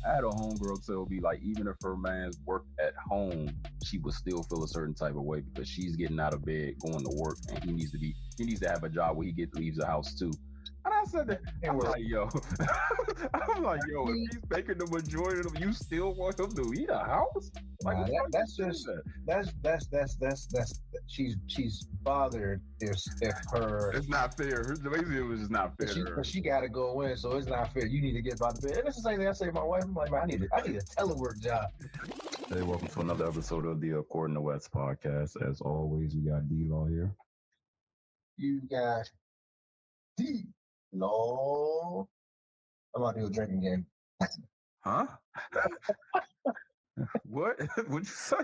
I had a homegirl tell me, like, even if her man's worked at home, she would still feel a certain type of way because she's getting out of bed, going to work, and he needs to have a job where he leaves the house too. And I said that, I'm like, yo, if he's making the majority of them, you still want him to leave the house? Like, that's she's bothered if her. It's not fair. Basically, it was just not fair. But she got to go in, so it's not fair. You need to get by the bed. And that's the same thing I say to my wife. I'm like, man, I need a telework job. Hey, welcome to another episode of the According to West podcast. As always, we got DeLaw here. You got DeLaw. I'm about to do a drinking game. Huh? What? What'd you say?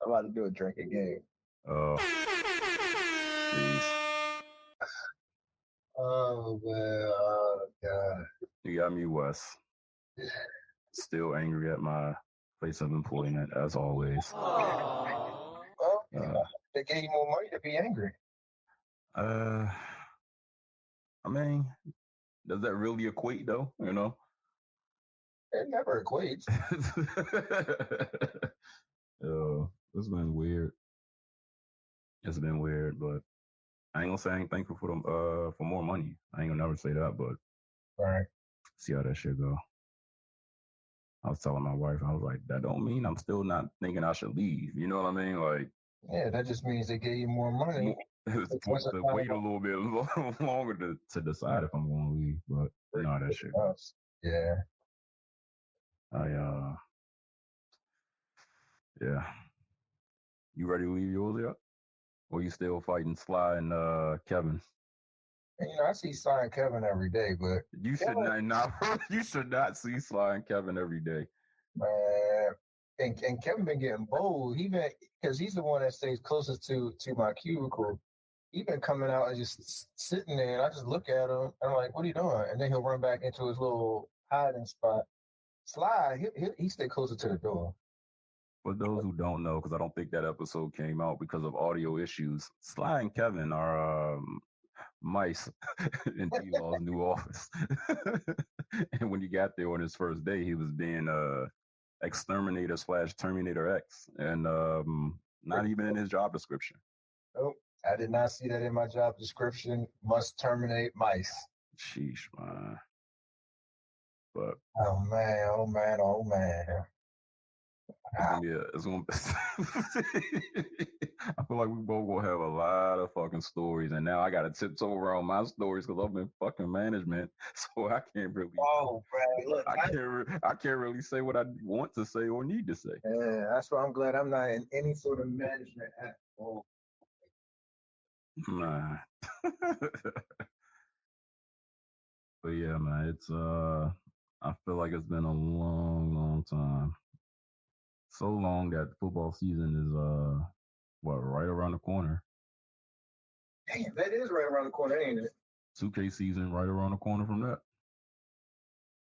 I'm about to do a drinking game. Oh. Jeez. Oh, well, oh, God. You got me, Wes. Still angry at my place of employment, as always. Well, they gave you more money to be angry. I mean, does that really equate, though? You know? It never equates. It's been weird. It's been weird, but I ain't gonna say I ain't thankful for them for more money. I ain't gonna never say that, but all right. See how that shit go. I was telling my wife, I was like, that don't mean I'm still not thinking I should leave. You know what I mean? Like, yeah, that just means they gave you more money. It's to wait a little bit longer to decide if I'm gonna leave, but no, that shit. Yeah. Yeah. You ready to leave yours yet? Or you still fighting Sly and Kevin? And, I see Sly and Kevin every day, but you should you should not see Sly and Kevin every day. And Kevin been getting bold. Because he's the one that stays closest to my cubicle. He been coming out and just sitting there, and I just look at him. And I'm like, "What are you doing?" And then he'll run back into his little hiding spot. Sly, he stay closer to the door. For those who don't know, because I don't think that episode came out because of audio issues, Sly and Kevin are mice in DeLaw's new office. And when he got there on his first day, he was being Exterminator/Terminator X, and not even in his job description. Nope, I did not see that in my job description. Must terminate mice. Sheesh, man. But oh man. It's gonna I feel like we both gonna have a lot of fucking stories, and now I gotta tiptoe around my stories because I'm in fucking management, so I can't really. Oh, bro, look, I can't really say what I want to say or need to say. Yeah, that's why I'm glad I'm not in any sort of management at all. Nah. But yeah, man, it's I feel like it's been a long time. So long that football season is right around the corner. Damn, that is right around the corner, ain't it? 2K season right around the corner from that.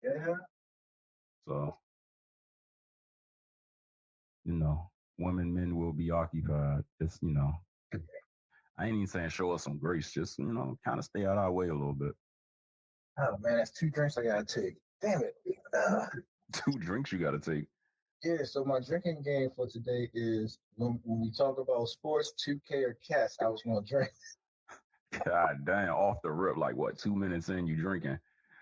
Yeah. So, men will be occupied. Just, I ain't even saying show us some grace. Just, kind of stay out our way a little bit. Oh, man, that's 2 drinks I got to take. Damn it. 2 drinks you got to take. Yeah, so my drinking game for today is when we talk about sports, 2K or cats, I was going to drink. God damn, off the rip, like what, 2 minutes in, you drinking?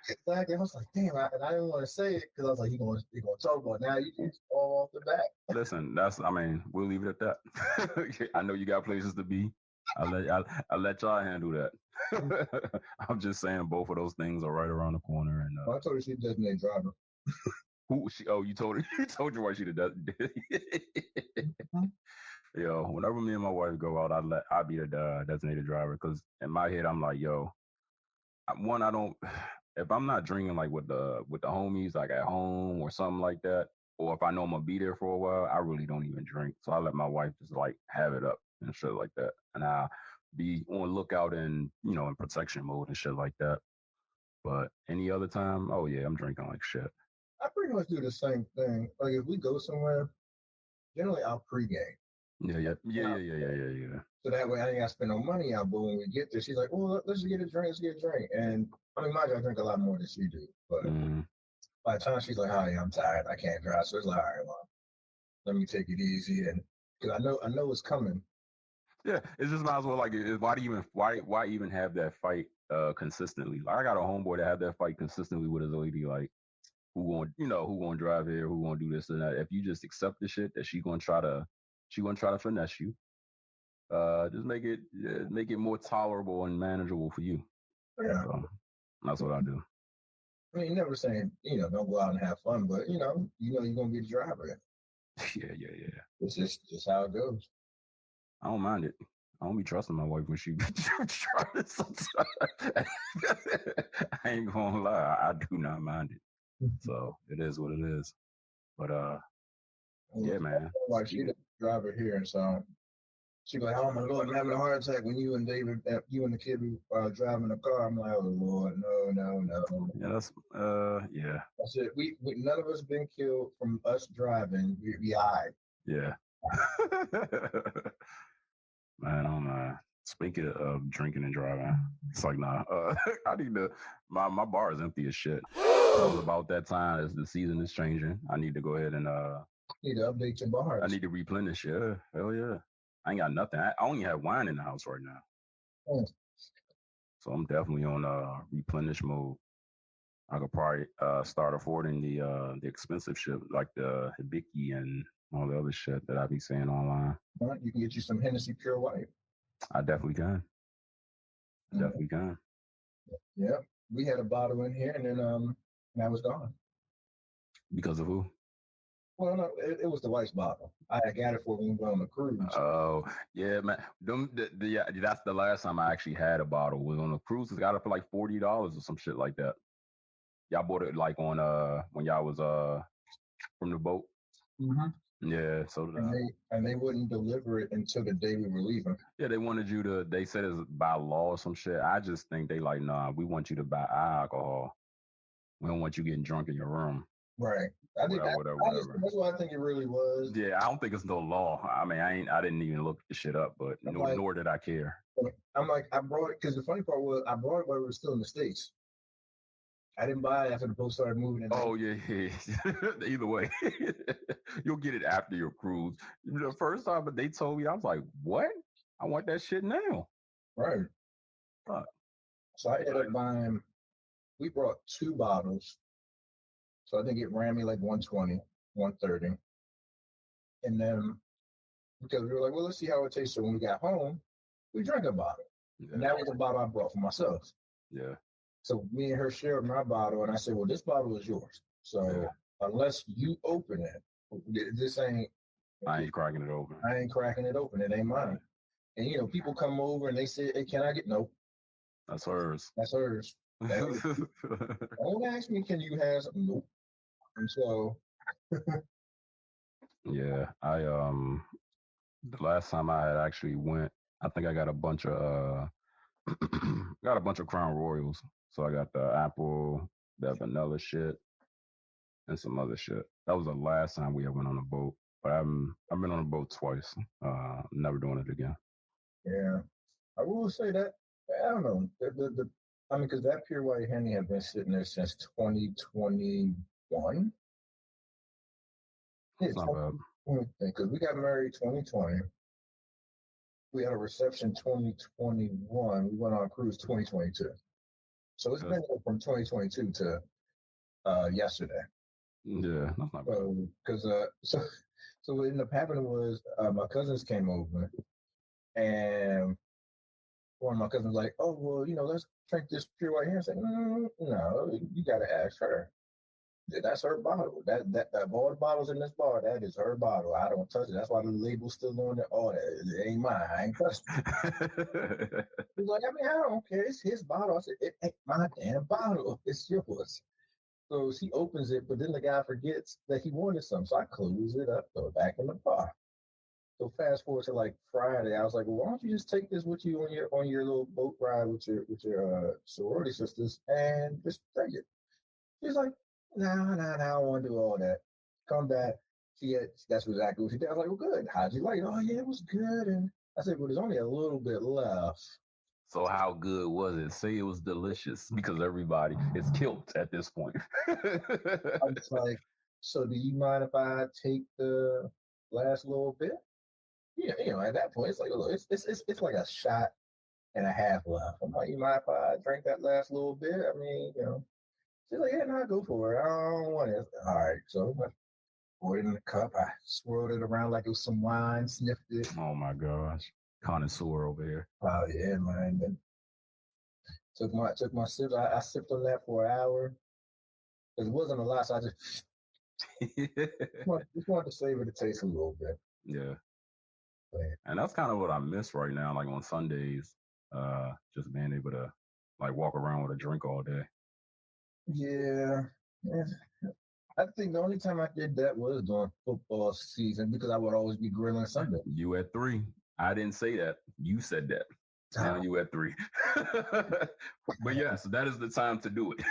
Exactly. I was like, damn, and I didn't want to say it because I was like, you're going to talk about it. Now you just all off the bat. Listen, we'll leave it at that. I know you got places to be. I'll let y'all handle that. I'm just saying both of those things are right around the corner. And I told her she's a designated driver. Who she? Oh, you told her. You told your wife she did that. Yo, whenever me and my wife go out, I be the designated driver because in my head I'm like, yo, I don't. If I'm not drinking like with the homies like at home or something like that, or if I know I'm gonna be there for a while, I really don't even drink. So I let my wife just like have it up and shit like that, and I be on lookout and in protection mode and shit like that. But any other time, oh yeah, I'm drinking like shit. I pretty much do the same thing. Like if we go somewhere, generally I'll pregame. Yeah. So that way I ain't got to spend no money out. But when we get there, she's like, "Oh, let's get a drink. And I mean, mind you, I drink a lot more than she do. But By the time she's like, "Oh yeah, I'm tired. I can't drive," so it's like, "All right, well, let me take it easy," and because I know it's coming. Yeah, it's just might as well like why do you even why even have that fight consistently? Like I got a homeboy that have that fight consistently with his lady, like who going who going to drive here, who going to do this and that. If you just accept the shit that she gonna try to finesse you, just make it more tolerable and manageable for you. Yeah, So that's what I do. I mean, never saying don't go out and have fun, but you're gonna be the driver. Yeah. It's just how it goes. I don't mind it. I don't be trusting my wife when she be driving sometimes. I ain't gonna lie, I do not mind it. So it is what it is. But yeah, man. Like she the driver here, and so she like, "Oh my Lord, I'm having a heart attack." When you and David, you and the kid are driving the car, I'm like, "Oh Lord, no." Yeah, that's yeah. I said, we none of us been killed from us driving. We high. Yeah. Man, I'm speaking of drinking and driving, it's like nah. I need to my bar is empty as shit. So it's about that time as the season is changing. I need to go ahead and Need to update your bars. I need to replenish. Yeah, hell yeah. I ain't got nothing. I only have wine in the house right now. So I'm definitely on replenish mode. I could probably start affording the expensive shit like the Hibiki and all the other shit that I be seeing online. You can get you some Hennessy Pure White. I definitely can. Definitely can. Yeah, we had a bottle in here, and then that was gone. Because of who? Well, no, it was the wife's bottle. I got it for when we went on the cruise. Oh yeah, man. Yeah, that's the last time I actually had a bottle. Was on a cruise. It got it for like $40 or some shit like that. Y'all bought it like on when y'all was from the boat. Mm-hmm. Yeah, so did I. And they wouldn't deliver it until the day we were leaving. Yeah, they wanted you to. They said it's by law or some shit. I just think they like, nah, we want you to buy our alcohol. We don't want you getting drunk in your room. Right. I think whatever. That's what I think it really was. Yeah, I don't think it's no law. I mean, I didn't even look the shit up, but nor did I care. I'm like, I brought it because the funny part was I brought it while we were still in the States. I didn't buy it after the boat started moving. Oh yeah. Either way, you'll get it after your cruise. The first time, but they told me, I was like, "What? I want that shit now." Right. So I ended up buying. We brought 2 bottles, so I think it ran me like 120, 130, and then because we were like, well, let's see how it tastes. So when we got home, we drank a bottle, and that was the bottle I brought for myself. Yeah. So me and her shared my bottle, and I said, well, this bottle is yours. So unless you open it, this ain't. I ain't cracking it open. I ain't cracking it open. It ain't mine. And people come over and they say, hey, can I get no? That's hers. That's hers. Don't ask me, can you have some? Nope. And so yeah, I the last time I had actually went, I think I got a bunch of Crown Royals. So I got the apple, that vanilla shit, and some other shit. That was the last time we ever went on a boat. But I've been on a boat twice. Never doing it again. Yeah, I will say that I don't know. I mean, because that pure white Henny had been sitting there since 2021. It's not bad. Because we got married 2020. We had a reception 2021. We went on a cruise 2022. So it's been from 2022 to yesterday. Yeah, that's not bad. Because so what ended up happening was my cousins came over, and one of my cousins was like, "Oh well, let's drink this pure white." I said, "No, you got to ask her. That's her bottle. That all the bottles in this bar, that is her bottle. I don't touch it. That's why the label's still on it. All that it ain't mine. I ain't touching it." He's like, I mean, I don't care. It's his bottle. I said, it ain't my damn bottle. It's yours. So she opens it, but then the guy forgets that he wanted some. So I close it up, throw it back in the bar. So fast forward to like Friday, I was like, well, why don't you just take this with you on your little boat ride with your sorority sisters and just drink it. She's like, nah, I don't want to do all that. Come back. That's exactly what she did. I was like, well, good. How'd you like it? Oh, yeah, it was good. And I said, well, there's only a little bit left. So how good was it? Say it was delicious because everybody is killed at this point. I was like, so do you mind if I take the last little bit? Yeah, at that point, it's like, look, it's like a shot and a half left. I'm like, you mind if I drink that last little bit? I mean, she's like, yeah, no, go for it. I don't want it. All right, so I poured it in the cup. I swirled it around like it was some wine, sniffed it. Oh my gosh, connoisseur over here. Oh yeah, man. Then took my sips. I sipped on that for an hour because it wasn't a lot, so I just wanted to savor the taste a little bit. Yeah. But, And that's kind of what I miss right now, like on Sundays, just being able to like walk around with a drink all day. yeah, I think the only time I did that was during football season because I would always be grilling Sunday. You at 3. I didn't say that. You said that. Now you at 3. But yes, that is the time to do it.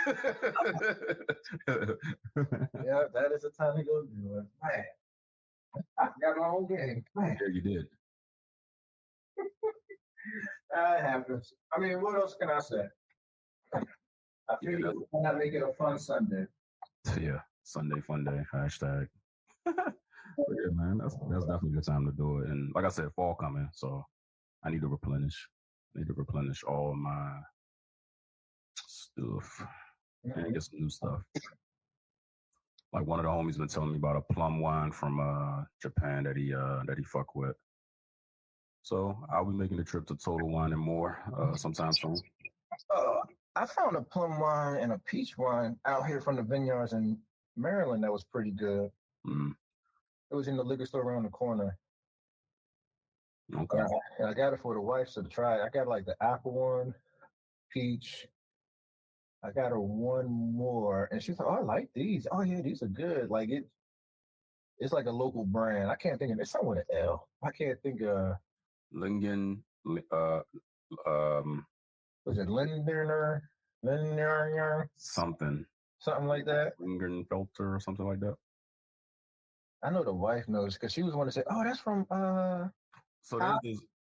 Yeah, that is the time to go do it. Man, I got my own game. Man. Yeah, you did. That happens. I mean, what else can I say? I figured why not make it a fun Sunday. Yeah, Sunday fun day. Hashtag. Yeah, man, that's definitely the time to do it. And like I said, fall coming, so I need to replenish. All my stuff and get some new stuff. Like one of the homies been telling me about a plum wine from Japan that he fuck with. So I'll be making the trip to Total Wine and More sometime soon. I found a plum wine and a peach wine out here from the vineyards in Maryland that was pretty good. Mm. It was in the liquor store around the corner. Okay. And I got it for the wife to try. I got like the apple one, peach. I got her one more, and she's like, "Oh, I like these. Oh yeah, these are good. Like it's like a local brand. I can't think of it. It's something with an L. I can't think of Lingen. Was it Lindner? Something Like that. Lingenfelter or something like that. I know the wife knows because she was one to say, "Oh, that's from." So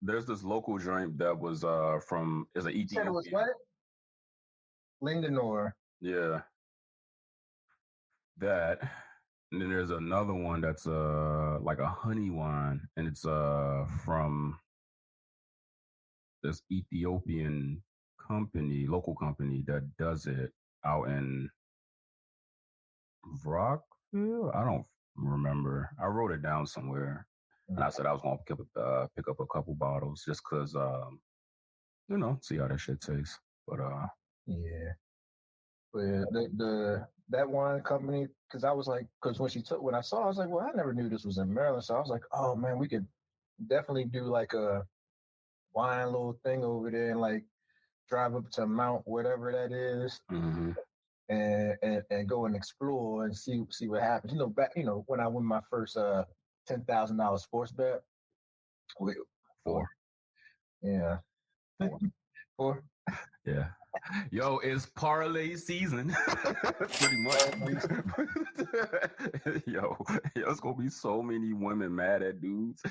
there's this local joint that was from is an Ethiopian. It was what? Lindenor. Yeah. That. And then there's another one that's like a honey wine, and it's from this Ethiopian local company that does it out in Rockville. I don't remember. I wrote it down somewhere, and I said I was gonna pick up a couple bottles just because see how that shit tastes. But yeah. But that wine company, because I was like, because when I saw, I was like, well, I never knew this was in Maryland, so I was like, oh man, we could definitely do like a wine little thing over there and like drive up to Mount whatever that is, and go and explore and see what happens. When I win my first $10,000 sports bet. 4. Yeah. 4. Yeah. Yo, it's parlay season. Pretty much. Yo, it's gonna be so many women mad at dudes.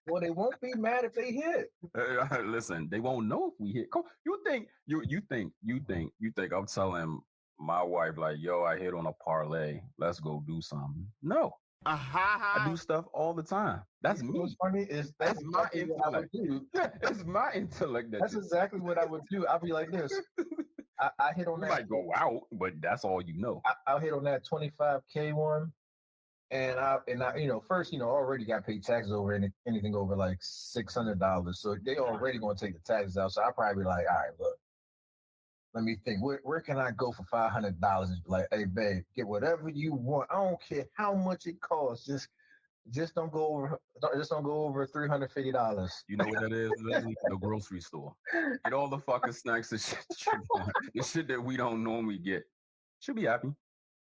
Well, they won't be mad if they hit. Listen, they won't know if we hit. You think I'm telling my wife like, yo, I hit on a parlay. Let's go do something. No. I do stuff all the time. That's me. What's funny is that's my intellect. It's my intellect. That's exactly what I would do. I'll be like this. I hit on that. You might go out, but that's all you know. I'll hit on that 25K one, and I first already got paid taxes over anything over like $600, so they already gonna take the taxes out. So I probably be like, all right, look, let me think. Where can I go for $500? And be like, hey, babe, get whatever you want. I don't care how much it costs. Just don't go over. Just don't go over $350. You know what that is? The grocery store. Get all the fucking snacks and shit. The shit that we don't normally get. Should be happy.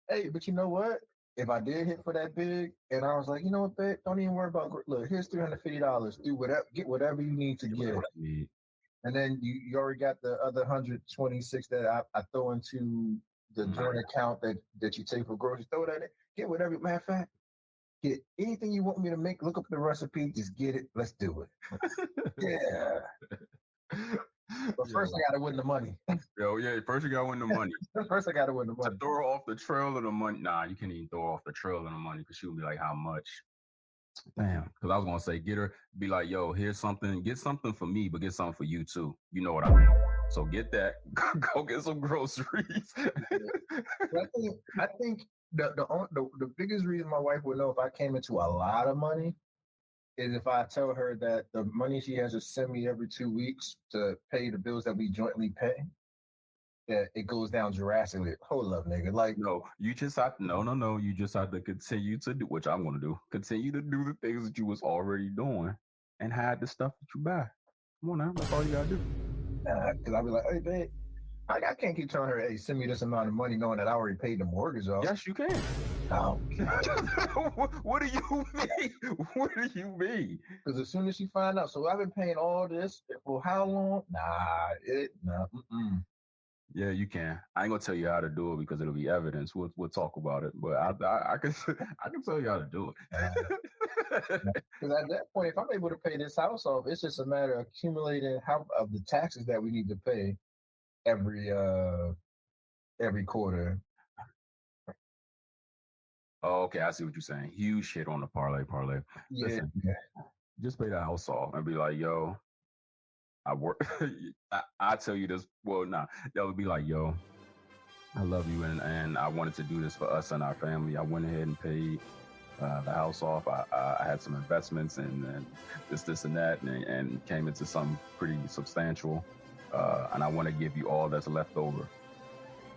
Hey, but you know what? If I did hit for that big, and I was like, you know what, babe, don't even worry about. Look, here's $350. Do whatever. Get whatever you need to get. And then you already got the other 126 that I throw into the joint account that you take for groceries. Throw that in. Get whatever. Matter of fact, get anything you want me to make. Look up the recipe. Just get it. Let's do it. Yeah. But first, I got to win the money. Yo, yeah. First, you got to win the money. First, I got to win the To money. throw her off the trail of the money. Nah, you can't even throw her off the trail of the money because she'll be like, how much? Damn. Because I was gonna say, be like, yo, here's something. Get something for me, but get something for you too. You know what I mean? So get that. Go get some groceries. I think the biggest reason my wife would know if I came into a lot of money is if I tell her that the money she has to send me every 2 weeks to pay the bills that we jointly pay, that it goes down drastically. Hold up, nigga. Like, no, you just have to, no. You just have to continue to do, which I'm gonna do. Continue to do the things that you was already doing, and hide the stuff that you buy. Come on now, that's all you gotta do. Because I'll be like, hey, babe, I can't keep telling her, hey, send me this amount of money knowing that I already paid the mortgage off. Yes, you can. No. What do you mean? What do you mean? Because as soon as she find out, so I've been paying all this for how long? Nah. Yeah, you can. I ain't gonna tell you how to do it because it'll be evidence. We'll talk about it, but I can I can tell you how to do it. Because at that point, if I'm able to pay this house off, it's just a matter of accumulating how of the taxes that we need to pay every quarter. Oh, okay, I see what you're saying. Huge hit on the parlay. Yeah, Listen, just pay the house off and be like, yo, I work. I tell you this. Well, nah, that would be like, yo, I love you, and I wanted to do this for us and our family. I went ahead and paid the house off. I had some investments and this and that, and came into something pretty substantial. And I want to give you all that's left over.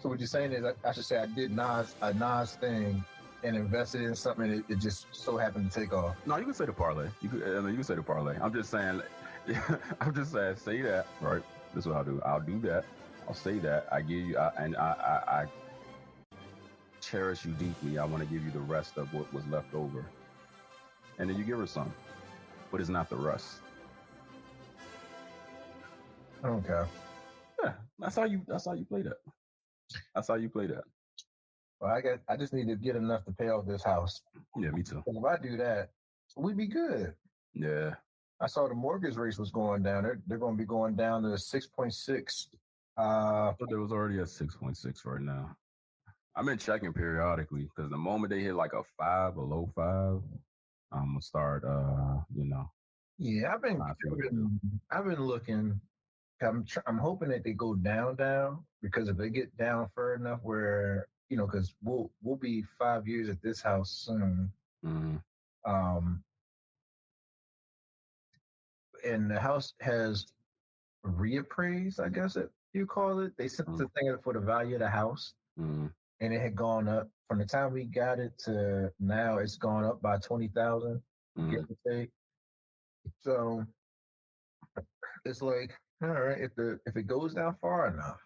So what you're saying is I should say I did a Nas thing and invested in something, and it just so happened to take off. No, you can say the parlay. You can say the parlay. I'm just saying. Say that, right? This is what I'll do. I'll do that. I'll say that. I give you, I cherish you deeply. I want to give you the rest of what was left over, and then you give her some, but it's not the rest. Okay. Yeah, that's how you play that. That's how you play that. Well, I just need to get enough to pay off this house. Yeah, me too. And if I do that, we'd be good. Yeah. I saw the mortgage rates was going down. They're going to be going down to 6.6. But there was already at 6.6 right now. I've been checking periodically because the moment they hit like a 5, a low 5, I'm gonna start. Yeah, I've been looking. I'm hoping that they go down because if they get down far enough where because we'll be 5 years at this house soon. Mm-hmm. And the house has reappraised, I guess you call it. They sent the thing for the value of the house, and it had gone up from the time we got it to now. It's gone up by 20,000, give or take. So it's like, all right, if it goes down far enough,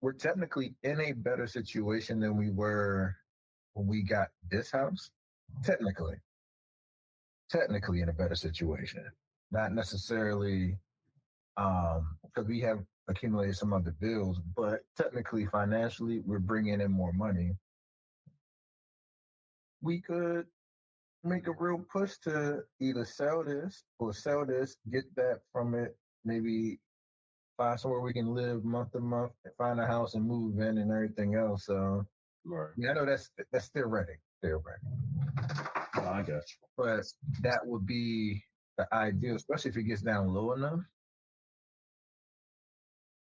we're technically in a better situation than we were when we got this house. Technically in a better situation, not necessarily because we have accumulated some other bills, but technically financially we're bringing in more money. We could make a real push to either sell this, get that from it, maybe find somewhere we can live month to month, find a house and move in and everything else. So right. Yeah, I know that's theoretic. I got you. But that would be the ideal, especially if it gets down low enough.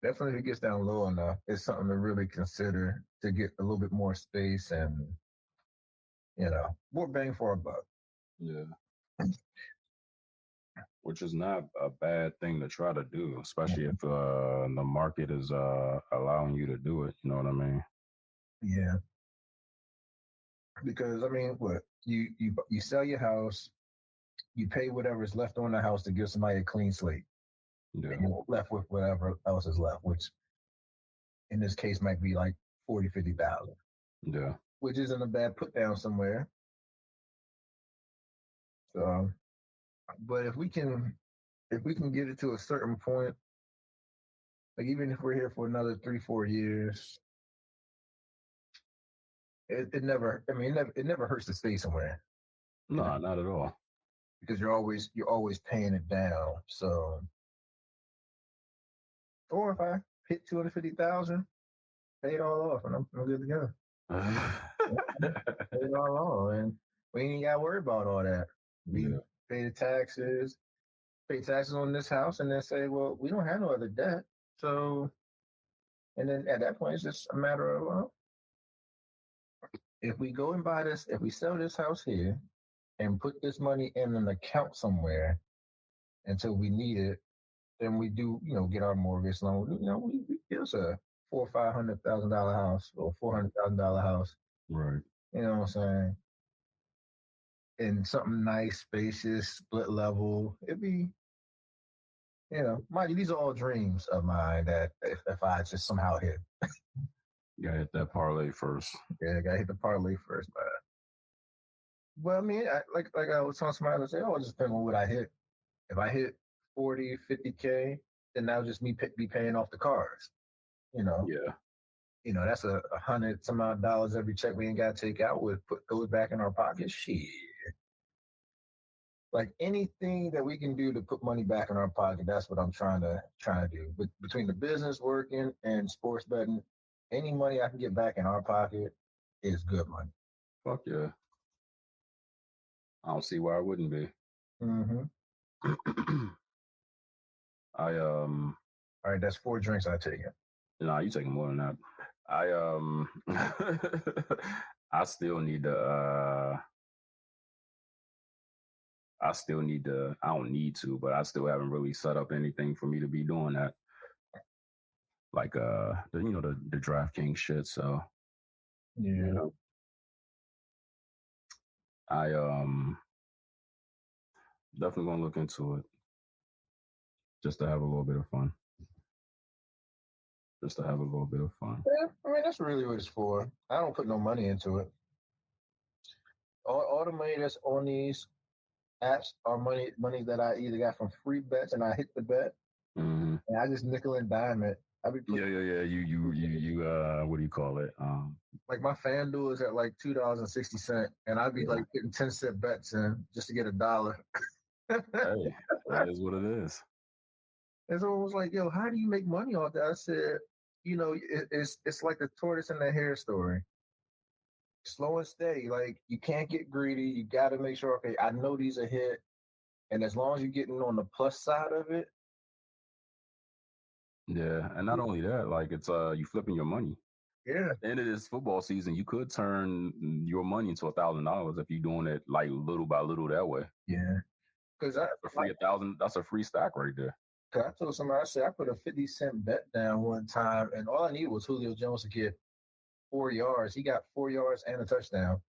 Definitely, if it gets down low enough, it's something to really consider to get a little bit more space and more bang for our buck. Yeah. Which is not a bad thing to try to do, especially if the market is allowing you to do it. You know what I mean? Yeah. Because I mean, what you sell your house, you pay whatever's left on the house to give somebody a clean slate. Yeah. And you're left with whatever else is left, which in this case might be like 40, 50,000. Yeah. Which isn't a bad put down somewhere. So, but if we can get it to a certain point, like even if we're here for another 3-4 years, it never hurts to stay somewhere. No, not at all. Because you're always paying it down. So Or if I hit 250,000, pay it all off, and I'm good to go. Pay it all off, and we ain't got to worry about all that. We Yeah. pay the taxes, pay taxes on this house, and then say, well, we don't have no other debt, so. And then at that point, it's just a matter of, well, if we go and buy this, if we sell this house here and put this money in an account somewhere until we need it, then we do, get our mortgage loan. It's a $400,000 or $500,000 house or $400,000 house. Right. You know what I'm saying? And something nice, spacious, split level. It'd be, mind you, these are all dreams of mine that if I just somehow hit. You gotta hit that parlay first. Yeah, I gotta hit the parlay first, but. Well, I mean, like I was telling somebody, I say, oh, it just depends on what I hit. If I hit 40, 50K, then that'll just me be paying off the cars. Yeah. That's a hundred some odd dollars every check we ain't got to take out. With put those back in our pocket. Shit. Like anything that we can do to put money back in our pocket, that's what I'm trying to do. But between the business working and sports betting, any money I can get back in our pocket is good money. Fuck yeah. I don't see why it wouldn't be. Mm-hmm. All right, that's 4 drinks I take it. Nah, you taking more than that. I still need to I don't need to, but I still haven't really set up anything for me to be doing that. Like the DraftKings shit. So yeah. I definitely gonna look into it. Just to have a little bit of fun. Yeah, I mean, that's really what it's for. I don't put no money into it. All the money that's on these apps are money that I either got from free bets and I hit the bet, mm-hmm. and I just nickel and dime it. Yeah. You what do you call it? Like my FanDuel is at like $2.60, and I'd be like getting 10-cent bets in just to get $1. Hey, that is what it is. And someone was like, "Yo, how do you make money off that?" I said, it's like the tortoise and the hare story. Slow and steady. Like you can't get greedy. You got to make sure. Okay, I know these are hit, and as long as you're getting on the plus side of it. Yeah, and not only that, like it's you flipping your money. Yeah. At the end of this football season, you could turn your money into $1,000 if you're doing it like little by little that way. Yeah, because that's a free stack right there. Cause I told somebody, I said I put a 50-cent bet down one time, and all I needed was Julio Jones to get 4 yards. He got 4 yards and a touchdown,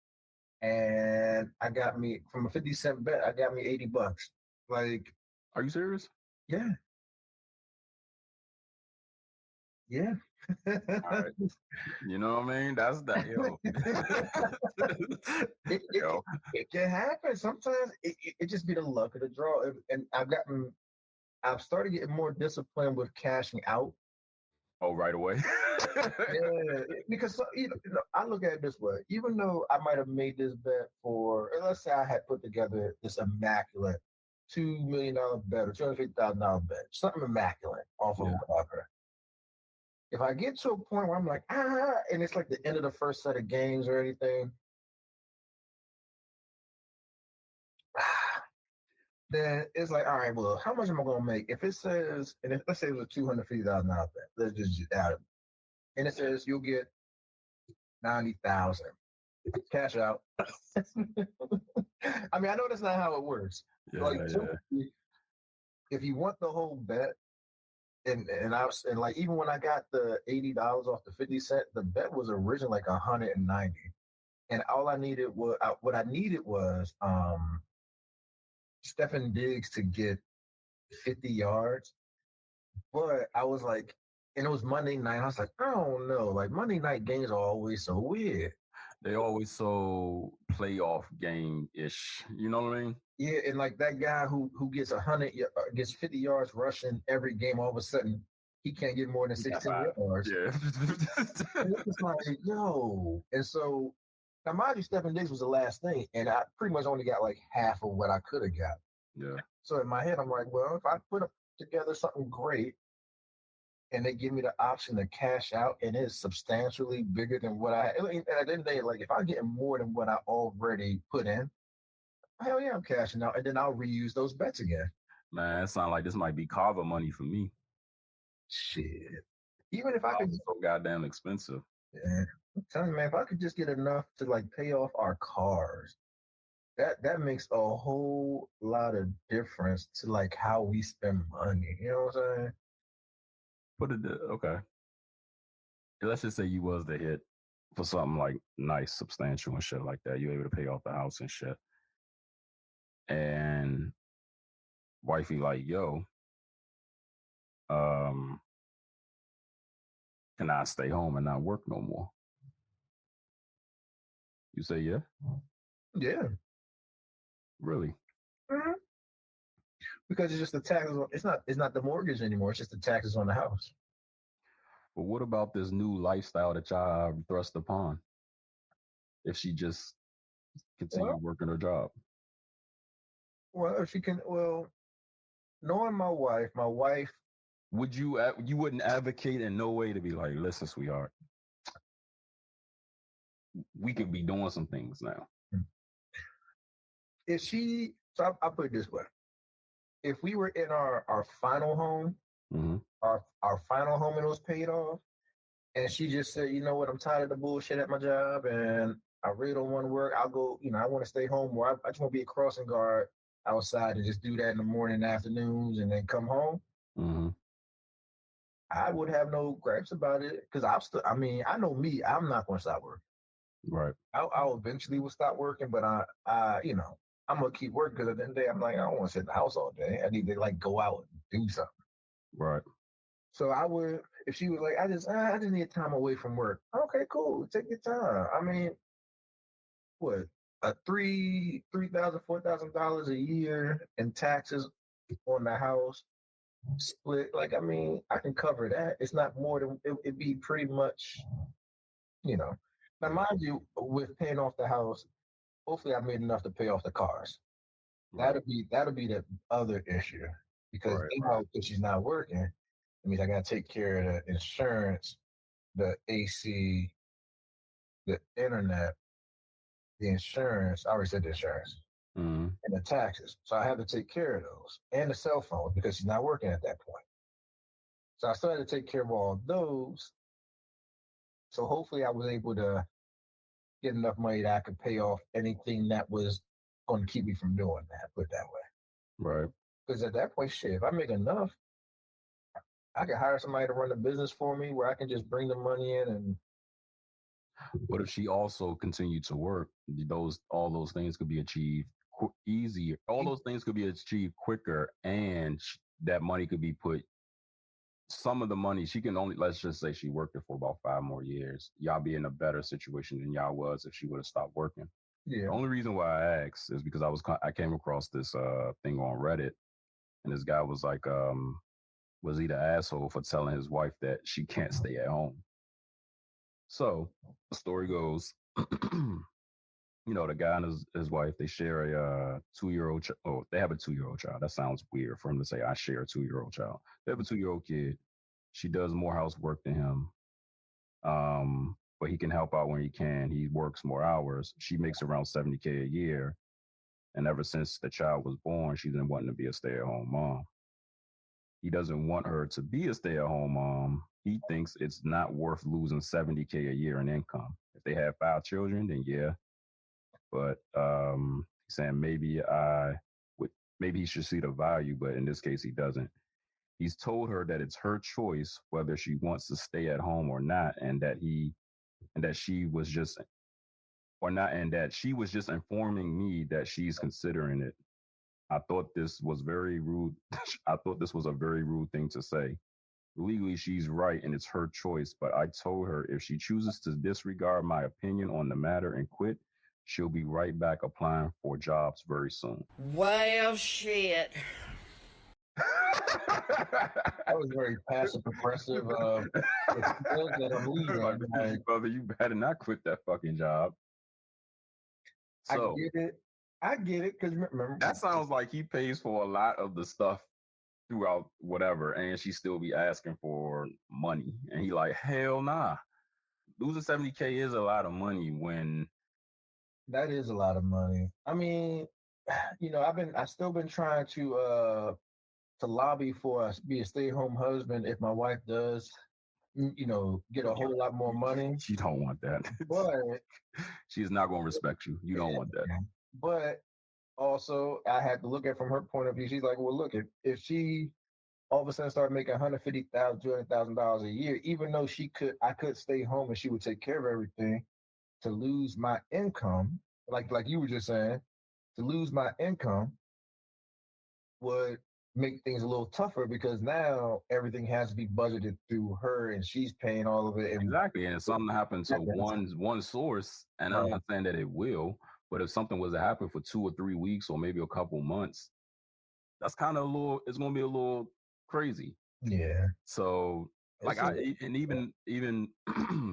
and I got me from a 50-cent bet. I got me $80. Like, are you serious? Yeah. Yeah. Right. You know what I mean? That's that. It can happen. Sometimes it just be the luck of the draw. And I've started getting more disciplined with cashing out. Oh, right away. Yeah, because I look at it this way. Even though I might have made this bet for, let's say I had put together this immaculate $2 million bet or $250,000 bet, something immaculate off of whatever. If I get to a point where I'm like, and it's like the end of the first set of games or anything, then it's like, all right, well, how much am I going to make? If it says, and let's say it was a $250,000 bet, let's just add it. And it says you'll get 90,000 cash out. I mean, I know that's not how it works. If you want the whole bet, and like even when I got the $80 off the 50-cent, the bet was originally like 190, and all I needed was Stephen Diggs to get 50 yards. But I was like, and it was Monday night. I was like, I don't know. Like Monday night games are always so weird. They always so playoff game-ish. You know what I mean? Yeah, and like that guy who gets 50 yards rushing every game, all of a sudden he can't get more than 16 yards. Yeah. It's like, yo. And so now mind you, Stephen Diggs was the last thing, and I pretty much only got like half of what I could have got. Yeah. So in my head, I'm like, well, if I put together something great, and they give me the option to cash out, and it's substantially bigger than what I. At the end of the day, like if I'm getting more than what I already put in, hell yeah, I'm cashing out, and then I'll reuse those bets again. Man, it sounds like this might be carver money for me. Shit. Even if I Cars could, are so goddamn expensive. yeah, I'm telling you, man, if I could just get enough to like pay off our cars, that makes a whole lot of difference to like how we spend money. You know what I'm saying? Put it okay. Let's just say you was the hit for something like nice, substantial and shit like that. You're able to pay off the house and shit. And wifey like, yo, um, can I stay home and not work no more? You say yeah? Yeah. Really? Mhm. Because it's just the taxes. It's not the mortgage anymore. It's just the taxes on the house. But what about this new lifestyle that y'all thrust upon? If she just continue Well, working her job, well, if she can, well, knowing my wife, would you wouldn't advocate in no way to be like, listen, sweetheart, we could be doing some things now. if she, so I'll put it this way: if we were in our final home, Mm-hmm. our final home, and it was paid off, and she just said, you know what, I'm tired of the bullshit at my job, and I really don't want to work. I'll go, I want to stay home, or I just want to be a crossing guard outside and just do that in the morning and afternoons, and then come home. Mm-hmm. I would have no gripes about it because I know me, I'm not going to stop working. Right. I'll eventually will stop working, but I'm gonna keep working because at the end of the day, I'm like, I don't want to sit in the house all day. I need to like go out and do something. Right. So I would, if she was like, I just need time away from work. Okay, cool. Take your time. I mean, what, a $3,000, $4,000 a year in taxes on the house split. Like, I mean, I can cover that. It's not more than it'd be pretty much, you know. Now, mind you, with paying off the house, hopefully I made enough to pay off the cars. Right. That'll be the other issue because Right. now because she's not working, it means I gotta take care of the insurance, the AC, the internet, the insurance. I already said the insurance Mm-hmm. and the taxes. So I have to take care of those and the cell phone because she's not working at that point. So I still had to take care of all those. So hopefully I was able to get enough money that I could pay off anything that was going to keep me from doing that. Put it that way. Right. Because at that point, shit, if I make enough, I can hire somebody to run the business for me where I can just bring the money in and But if she also continued to work, all those things could be achieved easier. All those things could be achieved quicker, and that money could be put. Some of the money she can only, let's just say she worked it for about 5 more years. Y'all be in a better situation than y'all was if she would have stopped working. yeah. The only reason why I asked is because I came across this thing on Reddit, and this guy was like, was he the asshole for telling his wife that she can't stay at home? So the story goes, the guy and his wife, they share a 2-year-old. They have a 2-year-old child. That sounds weird for him to say I share a 2-year-old child. They have a 2-year-old kid. She does more housework than him, but he can help out when he can. He works more hours. She makes around $70K a year, and ever since the child was born, she's been wanting to be a stay-at-home mom. He doesn't want her to be a stay-at-home mom. He thinks it's not worth losing $70K a year in income. If they have 5 children, then yeah. But he's saying maybe he should see the value, but in this case he doesn't. He's told her that it's her choice whether she wants to stay at home or not, and that she was just informing me that she's considering it. I thought this was very rude. I thought this was a very rude thing to say. Legally, she's right and it's her choice, but I told her if she chooses to disregard my opinion on the matter and quit, she'll be right back applying for jobs very soon. Well, shit. That was very passive aggressive. That I'm leaving. Like, brother, you better not quit that fucking job. So I get it because remember that sounds like he pays for a lot of the stuff throughout whatever, and she still be asking for money. And he like, hell nah. Losing 70K is a lot of money when That is a lot of money. I mean, I still been trying to lobby for us be a stay-at-home husband if my wife does, get a whole lot more money. she don't want that. But She's not going to respect you. You don't want that. but also I had to look at it from her point of view. She's like, well, look, if she all of a sudden started making $150,000, $200,000 a year, even though I could stay home and she would take care of everything, to lose my income, like you were just saying, to lose my income would make things a little tougher because now everything has to be budgeted through her and she's paying all of it. And exactly. And if something happened to one source, and I'm not saying that it will, but if something was to happen for 2 or 3 weeks or maybe a couple months, that's kind of it's going to be a little crazy. Yeah. So like even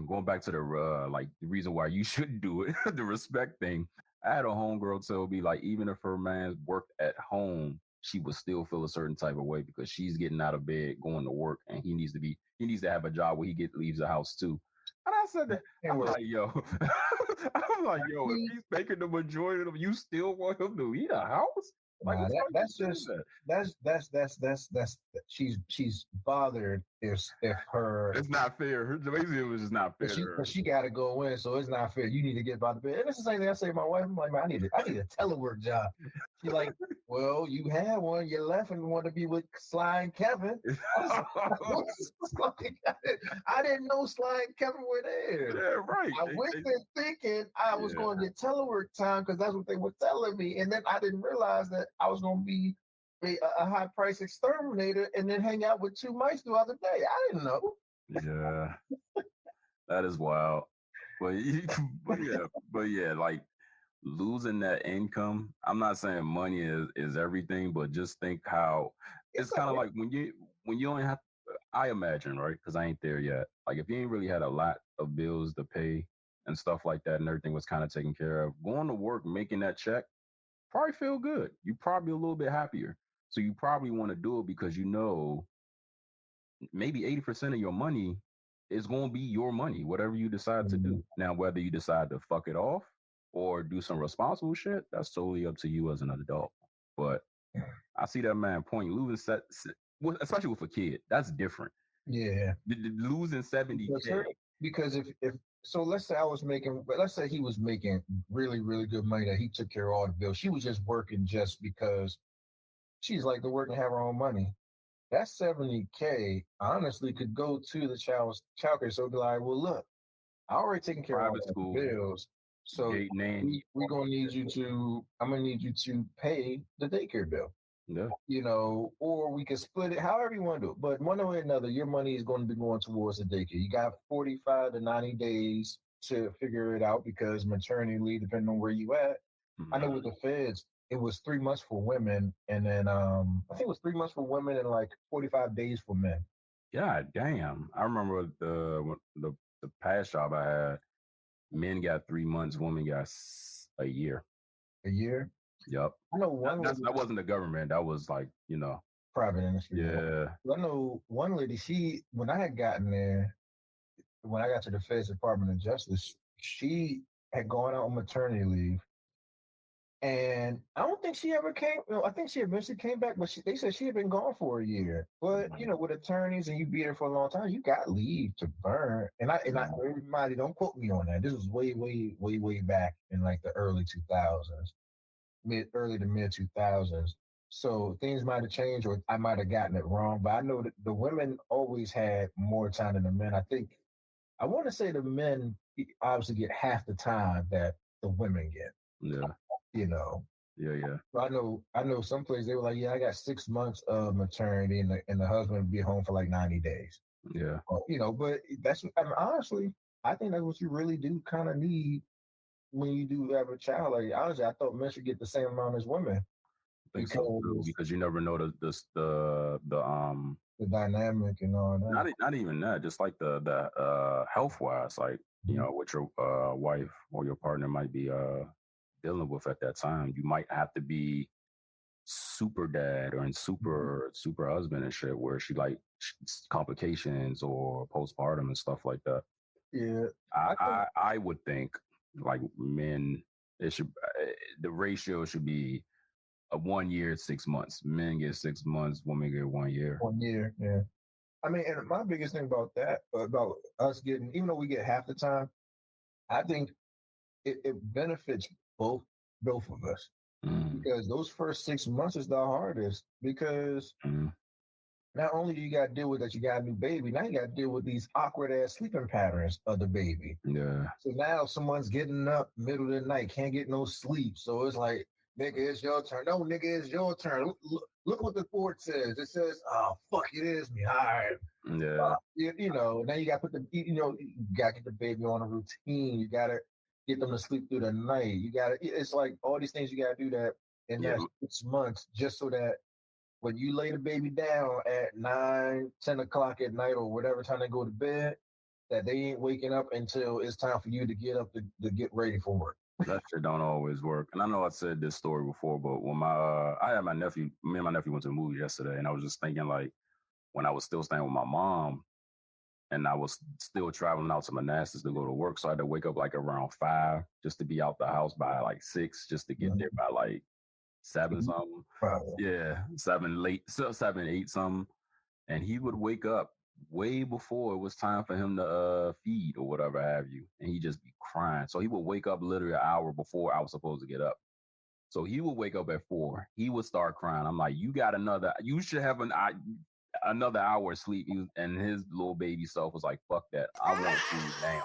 going back to the like the reason why you shouldn't do it, the respect thing. I had a homegirl tell me like even if her man worked at home, she would still feel a certain type of way because she's getting out of bed, going to work, and he needs to have a job where he leaves the house too. And I said that I'm like, yo, if he's making the majority of them, you still want him to leave the house? Like that's she's bothered if her it's not fair. Basically, it was just not fair. She got to go in, so it's not fair. You need to get out of bed. And it's the same thing I say to my wife. I'm like, man, I need a telework job. She's like, well, you had one, you left and want to be with Sly and Kevin. I didn't know Sly and Kevin were there. Yeah, right. I went there thinking I was going to get telework time because that's what they were telling me, and then I didn't realize that I was going to be a high price exterminator and then hang out with two mice throughout the day. I didn't know. Yeah, that is wild. But yeah, like losing that income. I'm not saying money is everything, but just think how it's kind of like when you only have. I imagine, right? Because I ain't there yet. Like if you ain't really had a lot of bills to pay and stuff like that, and everything was kind of taken care of, going to work, making that check, probably feel good. You probably a little bit happier. So you probably want to do it because maybe 80% of your money is going to be your money, whatever you decide to do. Now, whether you decide to fuck it off or do some responsible shit, that's totally up to you as an adult. But I see that man point losing especially with a kid. That's different. Yeah, losing 70K because if so, let's say he was making really really good money that he took care of all the bills. She was just working just because she's like to work and have her own money. That 70K honestly could go to the childcare. So be like, well, look, I already taken care of all the bills. So we're gonna need you to. I'm gonna need you to pay the daycare bill. Yeah. Or we can split it however you want to do it. But one way or another, your money is going to be going towards the daycare. You got 45 to 90 days to figure it out because maternity leave, depending on where you at. Mm-hmm. I know with the feds, it was 3 months for women, and then I think it was 3 months for women and like 45 days for men. God damn! I remember the past job I had. Men got 3 months, women got a year. A year? Yep. I know one. That wasn't the government. That was like private industry. Yeah. I know one lady. When I had gotten there, when I got to the Feds Department of Justice, she had gone out on maternity leave. And I don't think she ever came. I think she eventually came back, but they said she had been gone for a year. But with attorneys and you be there for a long time, you got leave to burn. And everybody don't quote me on that. This was way, way, way, way back in like the early 2000s, early to mid 2000s. So things might have changed, or I might have gotten it wrong. But I know that the women always had more time than the men. I want to say the men obviously get half the time that the women get. Yeah. Yeah. So I know some places they were like, yeah, I got 6 months of maternity, and the husband would be home for like 90 days. Yeah. But honestly, I think that's what you really do kind of need when you do have a child. Like honestly, I thought men should get the same amount as women. Because you never know the dynamic and all that. Not even that. Just like the health wise, like what your wife or your partner might be dealing with at that time. You might have to be super dad or in super husband and shit, where she like complications or postpartum and stuff like that. Yeah, I would think like men, it should the ratio should be a 1 year, 6 months. Men get 6 months, women get 1 year. 1 year, yeah. I mean, and my biggest thing about that, about us getting, even though we get half the time, I think it benefits both of us because those first 6 months is the hardest because not only do you got to deal with that you got a new baby, now you got to deal with these awkward ass sleeping patterns of the baby. Yeah. So now someone's getting up middle of the night, can't get no sleep. So it's like, nigga, it's your turn. No, nigga, it's your turn. Look what the board says. It says, oh, fuck, it is me. All right. Yeah. You know, now you got to put you got to get the baby on a routine. You got to get them to sleep through the night. You got to, it's like all these things you got to do that in that 6 months just so that when you lay the baby down at 9, 10 o'clock at night or whatever time they go to bed, that they ain't waking up until it's time for you to get up to get ready for work. That shit don't always work. And I know I said this story before, but when I had me and my nephew went to the movie yesterday, and I was just thinking like when I was still staying with my mom and I was still traveling out to Manassas to go to work. So I had to wake up like around 5 just to be out the house by like 6, just to get there by like 7 something. Yeah, 7 late, 7, 8 something. And he would wake up way before it was time for him to feed or whatever have you, and he just be crying. So he would wake up literally an hour before I was supposed to get up. So he would wake up at 4. He would start crying. I'm like, you should have another hour of sleep. And his little baby self was like, fuck that. I want food now.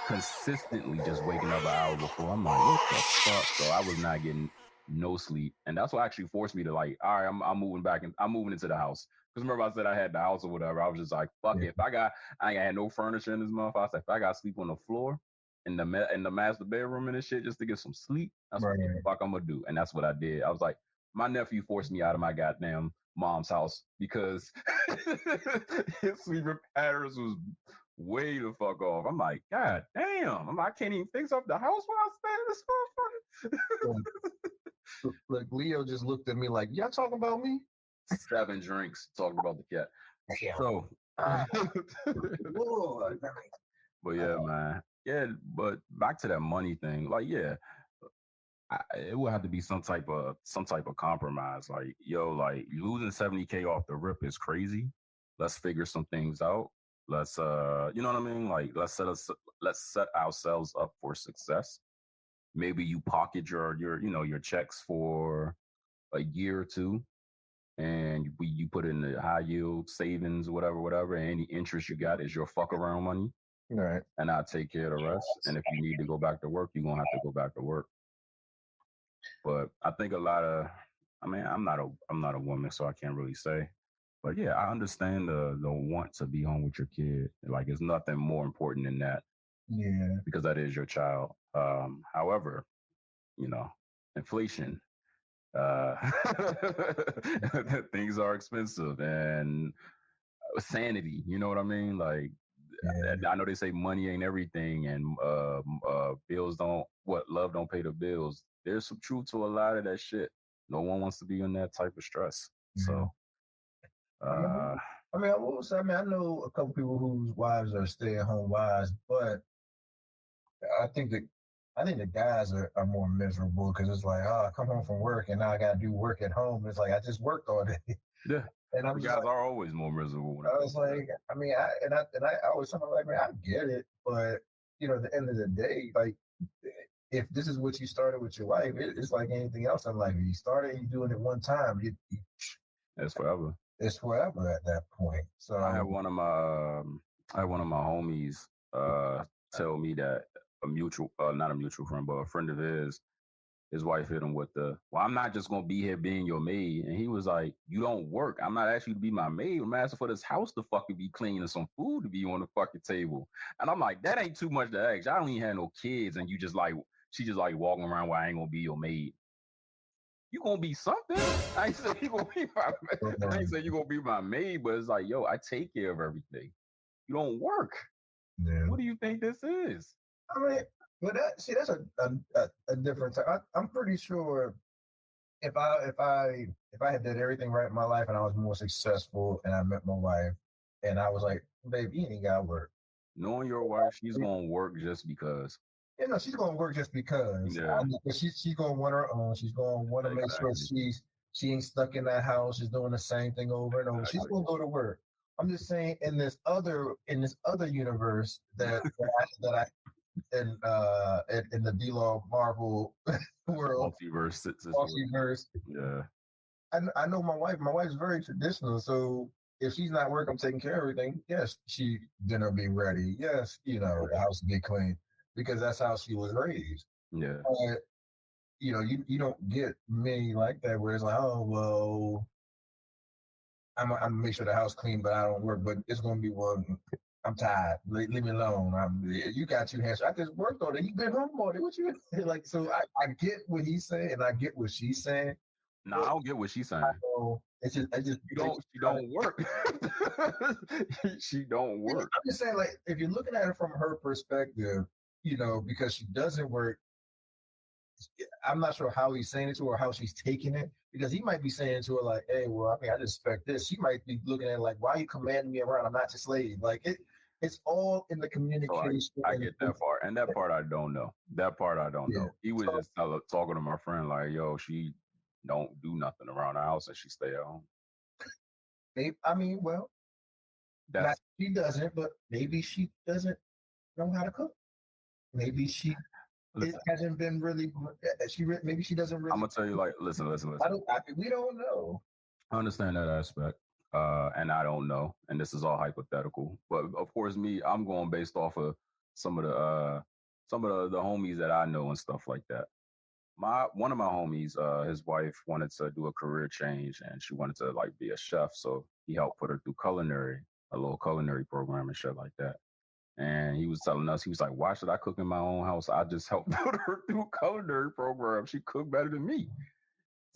Consistently just waking up an hour before. I'm like, what the fuck? So I was not getting no sleep. And that's what actually forced me to like, all right, I'm moving back and I'm moving into the house. Because remember I said I had the house or whatever. I was just like, fuck it. If I ain't had no furniture in this month. I said, if I got to sleep on the floor in the master bedroom and this shit just to get some sleep, that's what the fuck I'm gonna do. And that's what I did. I was like, my nephew forced me out of my goddamn mom's house because his sleeping patterns was way the fuck off. I'm like, God damn. I can't even fix up the house while I stay in this motherfucker. Like Leo just looked at me like, y'all talking about me? 7 drinks talking about the cat. So, but yeah, man. Yeah, but back to that money thing. Like, yeah, it would have to be some type of compromise. Like, yo, like losing 70K off the rip is crazy. Let's figure some things out. Let's you know what I mean? Like, let's set ourselves up for success. Maybe you pocket your checks for a year or two, and you put in the high yield savings, whatever, and any interest you got is your fuck around money. Right. And I'll take care of the rest. And if you need to go back to work, you're gonna have to go back to work. But I think a lot of, I mean, I'm not a woman, so I can't really say. But yeah, I understand the want to be home with your kid. Like, there's nothing more important than that. Yeah. Because that is your child. However, inflation, things are expensive, and sanity. You know what I mean? Like, I know they say money ain't everything, and love don't pay the bills. There's some truth to a lot of that shit. No one wants to be in that type of stress. So, I will say, I know a couple people whose wives are stay-at-home wives, but I think the guys are more miserable because it's like, oh, I come home from work and now I got to do work at home. It's like I just worked all day. Yeah, and the guys are always more miserable. I was like, I always something like, man, I get it, but at the end of the day, like, if this is what you started with your wife, it's like anything else in life. You started and you're doing it one time, it's forever. It's forever at that point. So I had one of my homies tell me that not a mutual friend, but a friend of his wife hit him with I'm not just gonna be here being your maid. And he was like, you don't work. I'm not asking you to be my maid. I'm asking for this house to fucking be clean and some food to be on the fucking table. And I'm like, that ain't too much to ask. I don't even have no kids, and she just like walking around where I ain't gonna be your maid. You gonna be something. I ain't say you gonna be I ain't say you gonna be my maid, but it's like, yo, I take care of everything. You don't work. Yeah. What do you think this is? I mean, but that's a different type. I'm pretty sure if I had did everything right in my life and I was more successful and I met my wife and I was like, babe, you ain't gotta work. Knowing your wife, she's gonna work just because. You know, she's gonna work just because. Yeah. She's gonna want her own. She's gonna want to make sure she ain't stuck in that house. She's doing the same thing over and over. She's gonna go to work. I'm just saying, in this other universe that I in the DeLaw Marvel world, multiverse. Yeah. I know my wife. My wife's very traditional, so if she's not working, taking care of everything, yes, dinner be ready. Yes, the house will be clean because that's how she was raised. Yeah. But you don't get many like that where it's like, oh well, I'm gonna make sure the house clean, but I don't work. But it's gonna be one. I'm tired. Leave me alone. You got 2 hands. I just worked on it. You been home all day. What you like? So I get what he's saying, and I get what she's saying. No, I don't get what she's saying. It's just she don't work. She don't work. I'm just saying, like, if you're looking at it from her perspective, because she doesn't work. I'm not sure how he's saying it to her, or how she's taking it, because he might be saying to her like, "Hey, well, I mean, I just expect this." She might be looking at it like, "Why are you commanding me around? I'm not your slave." Like it's all in the communication. So I get that part, and that part I don't know. That part I don't know. He was just talking to my friend like, "Yo, she don't do nothing around the house and she stay at home." Maybe, I mean, well, she doesn't, but maybe she doesn't know how to cook. Maybe it hasn't been really. Maybe she doesn't really. I'm gonna tell you, like, listen. We don't know. I understand that aspect, and I don't know, and this is all hypothetical. But of course, I'm going based off of some of the homies that I know and stuff like that. One of my homies, his wife wanted to do a career change, and she wanted to like be a chef, so he helped put her through a little culinary program and shit like that. And he was telling us, he was like, "Why should I cook in my own house? I just helped put her through a culinary program. She cooked better than me."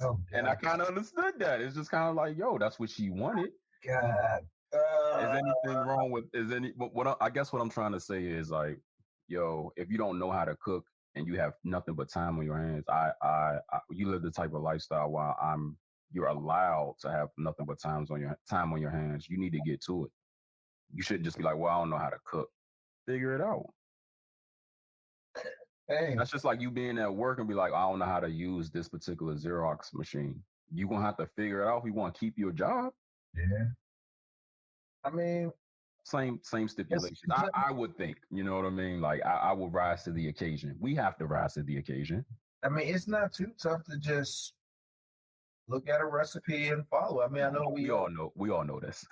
Oh, and I kind of understood that. It's just kind of like, yo, that's what she wanted. God. Is anything wrong with? I guess what I'm trying to say is like, yo, if you don't know how to cook and you have nothing but time on your hands, you live the type of lifestyle where you're allowed to have nothing but time on your hands. You need to get to it. You shouldn't just be like, well, I don't know how to cook. Figure it out. Hey. That's just like you being at work and be like, I don't know how to use this particular Xerox machine. You're going to have to figure it out if you want to keep your job. Yeah. I mean, same stipulations. I would think, you know what I mean? Like I would rise to the occasion. We have to rise to the occasion. I mean, it's not too tough to just look at a recipe and follow. I mean, I know we all know this.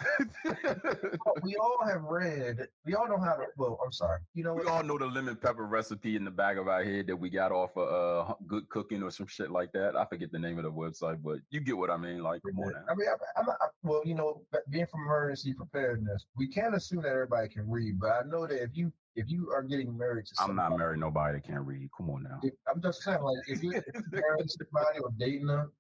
We all have read. We all know how to. Well, I'm sorry. We all know the lemon pepper recipe in the back of our head that we got off of Good Cooking or some shit like that. I forget the name of the website, but you get what I mean. Like, come on now. I mean, well, being from emergency preparedness, we can't assume that everybody can read. But I know that if you are getting married to somebody, I'm not married nobody that can read. Come on now. I'm just saying, like, if you're married to somebody or dating them,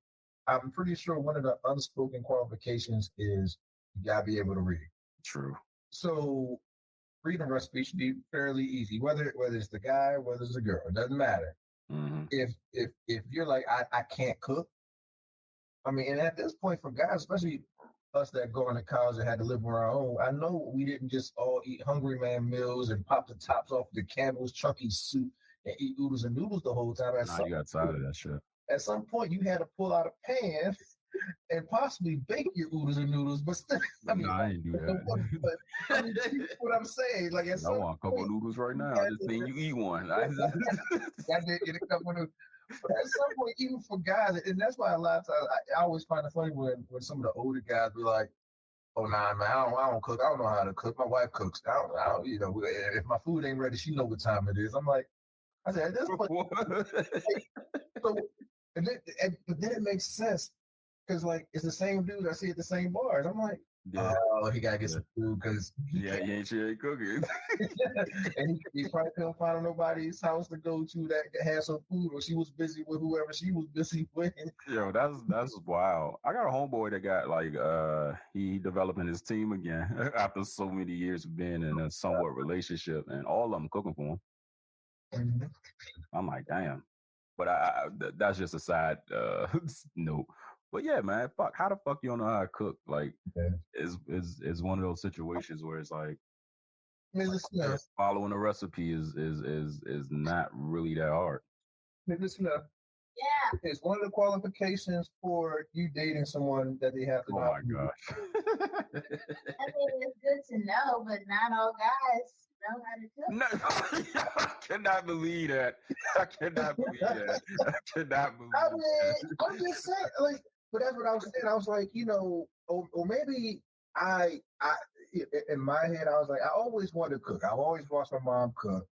I'm pretty sure one of the unspoken qualifications is you gotta be able to read. True. So reading a recipe should be fairly easy, whether it's the guy or whether it's the girl. It doesn't matter. Mm-hmm. If you're like, I can't cook. I mean, and at this point for guys, especially us that going to college and had to live on our own, I know we didn't just all eat Hungry Man meals and pop the tops off the Campbell's chunky soup and eat oodles and noodles the whole time. You got tired of that shit. At some point, you had to pull out a pan and possibly bake your oodles and noodles, but still, I didn't do that. But I mean, what I'm saying, like, I want a couple of noodles right now. I just seen you eat one. I did get a couple of noodles. But at some point, even for guys, and that's why a lot of times I always find it funny when some of the older guys be like, "Oh nah, man, I don't cook. I don't know how to cook. My wife cooks. I don't if my food ain't ready, she know what time it is." I'm like, I said, at this point, but then it makes sense because like it's the same dude I see at the same bars. I'm like, oh, he gotta get some food because he ain't cooking, and he probably couldn't find nobody's house to go to that had some food, or she was busy with whoever she was busy with. Yo, that's wild. I got a homeboy that got like he developing his team again after so many years of being in a somewhat relationship, and all of them cooking for him. Mm-hmm. I'm like, damn. But that's just a side note. But yeah, man, fuck. How the fuck you don't know how to cook? Like, is one of those situations where it's like following a recipe is not really that hard. Yeah, it's one of the qualifications for you dating someone that they have to know. Oh my gosh. I mean, it's good to know, but not all guys know how to cook. No, I cannot believe that. I cannot believe that. I cannot believe that. I'm just saying, like, but that's what I was saying. I was like, or maybe I in my head, I was like, I always wanted to cook. I've always watched my mom cook.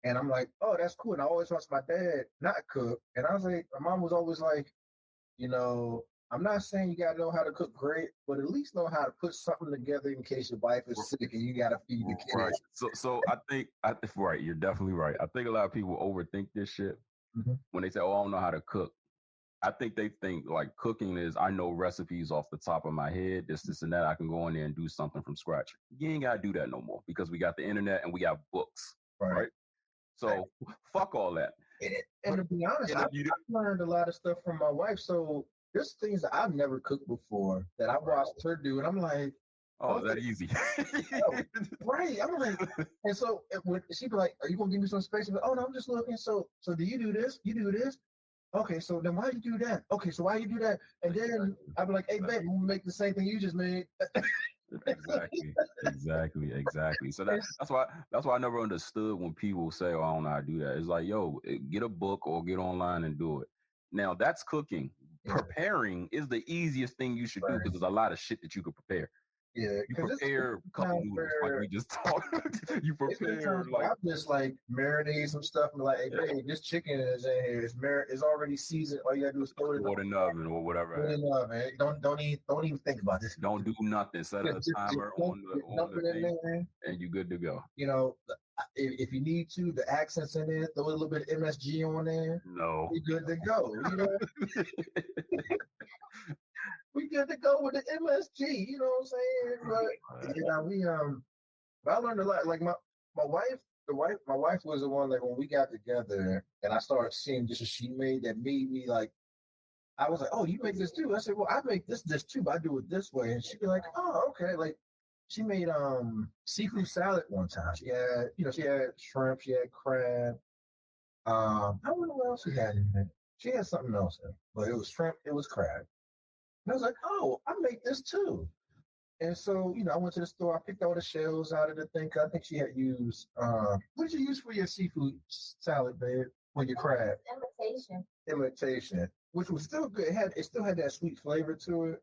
And I'm like, oh, that's cool. And I always watched my dad not cook. And I was like, my mom was always like, I'm not saying you gotta know how to cook great, but at least know how to put something together in case your wife is sick and you gotta feed the kids. Right. So I think right, you're definitely right. I think a lot of people overthink this shit when they say, oh, I don't know how to cook. I think they think like cooking is I know recipes off the top of my head, this and that. I can go in there and do something from scratch. You ain't gotta do that no more because we got the internet and we got books. Right? So fuck all that. And to be honest, I've learned a lot of stuff from my wife. So there's things that I've never cooked before that I watched her do, and I'm like, oh, that easy. Right. I'm like, and so when she'd be like, are you gonna give me some space? Like, oh no, I'm just looking. So do you do this? You do this? Okay, so then why you do that? Okay, so why you do that? And then I'd be like, hey babe, we'll make the same thing you just made. Exactly. So that's why I never understood when people say, oh, I don't know how to do that. It's like, yo, get a book or get online and do it. Now that's cooking. Preparing is the easiest thing you should do because there's a lot of shit that you could prepare. Yeah, you prepare a couple noodles like we just talked. You prepare like I just like marinate some stuff and like, hey, babe, this chicken is in here. It's already seasoned. All you gotta do is throw it in the oven or whatever. Put it in the oven. Don't even think about this. Don't do nothing. Set a timer on the thing, and you're good to go. If you need to, the accents in there, throw a little bit of MSG on there. No, you're good to go. We good to go with the MSG, you know what I'm saying? But I learned a lot. Like my wife was the one, like when we got together and I started seeing dishes she made that made me like, I was like, oh, you make this too? I said, well, I make this dish too, but I do it this way. And she'd be like, oh, okay. Like she made seafood salad one time. She had shrimp, she had crab. I don't know what else she had in it. She had something else in it, but it was shrimp, it was crab. And I was like, oh, I make this too. And so, I went to the store. I picked all the shells out of the thing. I think she had used, what did you use for your seafood salad, babe? For your crab? Imitation, which was still good. It still had that sweet flavor to it.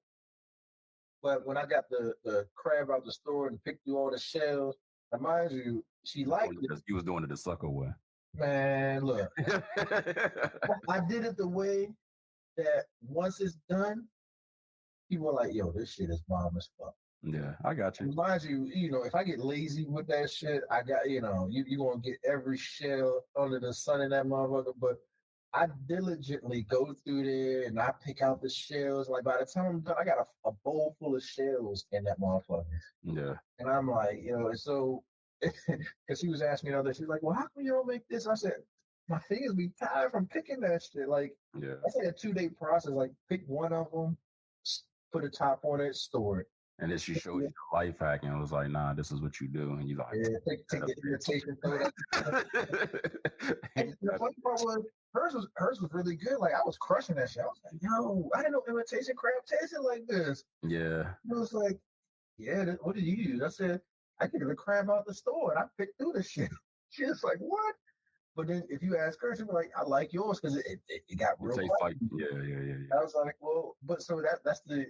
But when I got the crab out the store and picked through all the shells, mind you, she liked it. You was doing it the sucker way. Man, look. I did it the way that once it's done, people are like, yo, this shit is bomb as fuck. Yeah, I got you. Mind you, if I get lazy with that shit, I got, you're going to get every shell under the sun in that motherfucker. But I diligently go through there and I pick out the shells. Like by the time I'm done, I got a bowl full of shells in that motherfucker. Yeah. And I'm like, and so, because she was asking me the other, she was like, well, how come you don't make this? I said, my fingers be tired from picking that shit. Like, that's like a 2-day process. Like, pick one of them, put a top on it, store it. And then she showed you the life hack and was like, nah, this is what you do. And you like, take the irritation. And the funny part was, hers was really good. Like, I was crushing that shit. I was like, yo, I didn't know imitation crab tasted like this. Yeah. It was like, yeah, what did you use? I said, I get the crab out the store and I picked through the shit. She was like, what? But then if you ask her, she'll be like, I like yours because it got real. Like, yeah. I was like, well, but so that's the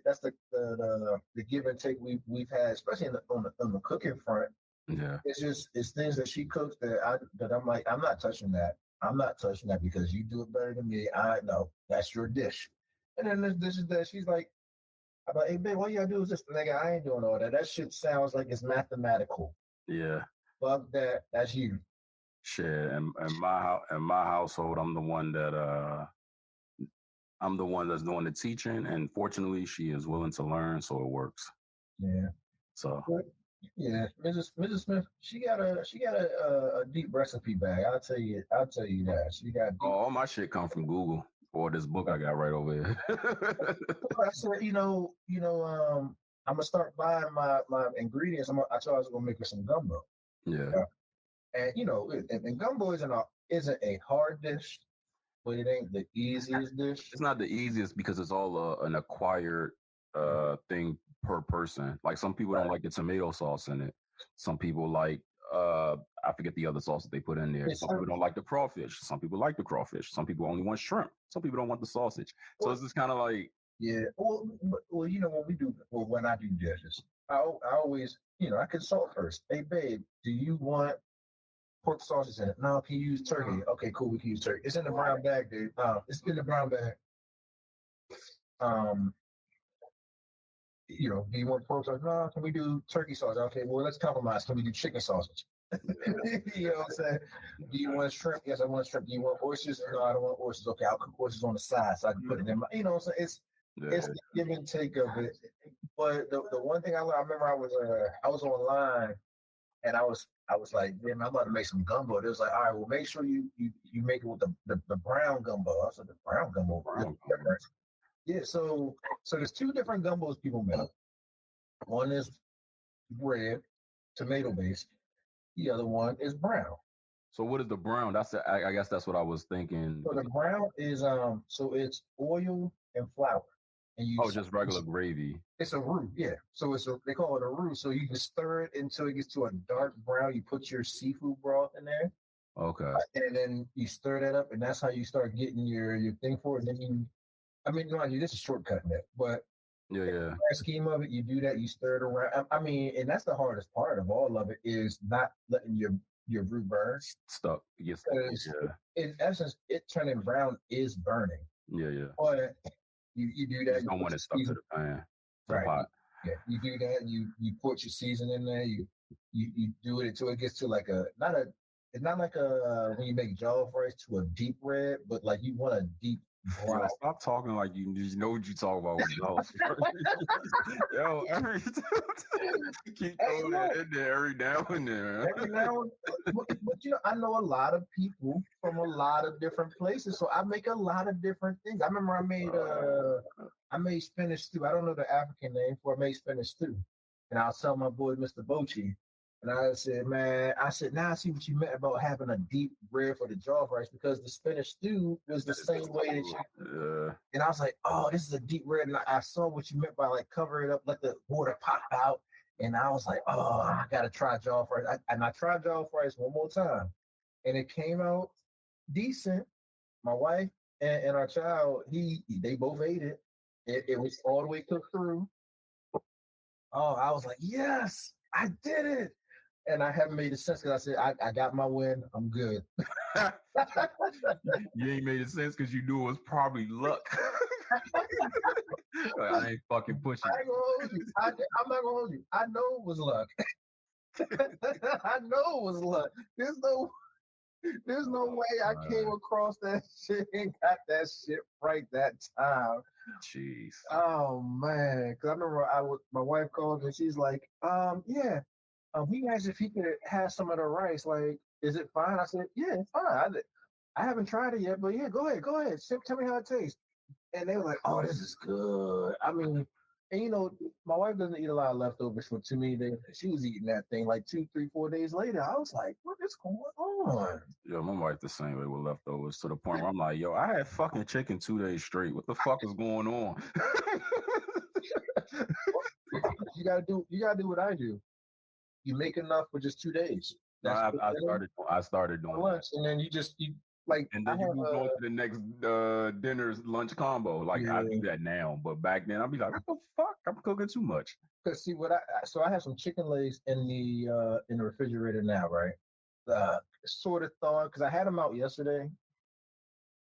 give and take we've had, especially on the cooking front. Yeah. It's things that she cooks that I'm like, I'm not touching that. I'm not touching that because you do it better than me. I know that's your dish. And then there's dishes that she's like, I'm like, hey babe, all you gotta do is this. Nigga, I ain't doing all that. That shit sounds like it's mathematical. Yeah. Fuck that. That's you. Shit, and my household, I'm the one that's doing the teaching, and fortunately, she is willing to learn, so it works. Yeah. So Yeah, Mrs. Smith, she got a deep recipe bag. I'll tell you that she got Oh, deep. all my shit come from Google or this book I got right over here. I said, I'm gonna start buying my ingredients. I told her I was gonna make her some gumbo. Yeah. And and gumbo isn't a hard dish, but it ain't the easiest dish. It's not the easiest because it's all an acquired thing per person. Like some people don't like the tomato sauce in it. Some people like I forget the other sauce that they put in there. It's Some people don't like the crawfish. Some people like the crawfish. Some people only want shrimp. Some people don't want the sausage. So it's just kind of like Yeah. Well, when I do dishes, I always, I consult first. Hey, babe, do you want pork sausage in it? No, can you use turkey? Okay, cool. We can use turkey. It's in the brown bag, dude. It's in the brown bag. Do you want pork sausage? No, can we do turkey sausage? Okay, well, let's compromise. Can we do chicken sausage? You know what I'm saying? Do you want shrimp? Yes, I want shrimp. Do you want oysters? No, I don't want oysters. Okay, I'll cook oysters on the side so I can put it in my, you know what I'm saying? It's the give and take of it. But the one thing I learned, I remember I was online and I was like, man, I'm about to make some gumbo. It was like, all right, well, make sure you make it with the brown gumbo. I said the brown gumbo. Yeah, so there's two different gumbos people make. One is red, tomato based. The other one is brown. So what is the brown? I guess that's what I was thinking. So the brown is so it's oil and flour. And just regular gravy. It's a roux, yeah. So they call it a roux. So you can stir it until it gets to a dark brown. You put your seafood broth in there. Okay. And then you stir that up, and that's how you start getting your thing for it. And then this is shortcutting it, but the scheme of it, you do that, you stir it around. I mean, and that's the hardest part of all of it is not letting your roux burn. Stuck. Yeah. In essence, it turning brown is burning. Yeah. But you do that. You don't want it stuck to the pan. Right. Pot. Yeah. You do that. You put your season in there. You do it until it gets to like it's not like when you make jollof rice to a deep red, but like you want a deep brown. Yo, stop talking like you know what you talk about with jollof. Yo, keep throwing that in there every now and then. Every now and but I know a lot of people from a lot of different places, so I make a lot of different things. I remember I made spinach stew. I don't know the African name for it. I made spinach stew, and I'll tell my boy Mr. Bochi. And I said, now I see what you meant about having a deep red for the jollof rice because the spinach stew was the same way that you. And I was like, oh, this is a deep red. And I saw what you meant by like cover it up, let the water pop out. And I was like, oh, I got to try jollof rice. And I tried jollof rice one more time. And it came out decent. My wife and our child, they both ate it. It was all the way cooked through. Oh, I was like, yes, I did it. And I haven't made it sense because I said, I got my win. I'm good. You ain't made it sense because you knew it was probably luck. I ain't fucking pushing. I ain't gonna hold you. I'm not gonna hold you. I know it was luck. I know it was luck. There's no way I came across that shit and got that shit right that time. Jeez. Oh man, because I remember my wife called and she's like, yeah. He asked if he could have some of the rice. Like, is it fine? I said, yeah, it's fine. I haven't tried it yet, but yeah, go ahead. Tell me how it tastes. And they were like, oh, this is good. I mean, and my wife doesn't eat a lot of leftovers for too many days. She was eating that thing like 2, 3, 4 days later. I was like, what is going on? Yo, my wife the same way with leftovers to the point where I'm like, yo, I had fucking chicken 2 days straight. What the fuck is going on? You gotta do what I do. You make enough for just 2 days. I started doing lunch, and then you like, and then you move on to the next dinner's lunch combo. Like I do that now, but back then I'd be like, what the fuck? I'm cooking too much. Cause see I have some chicken legs in the refrigerator now, right? Sort of thawed because I had them out yesterday,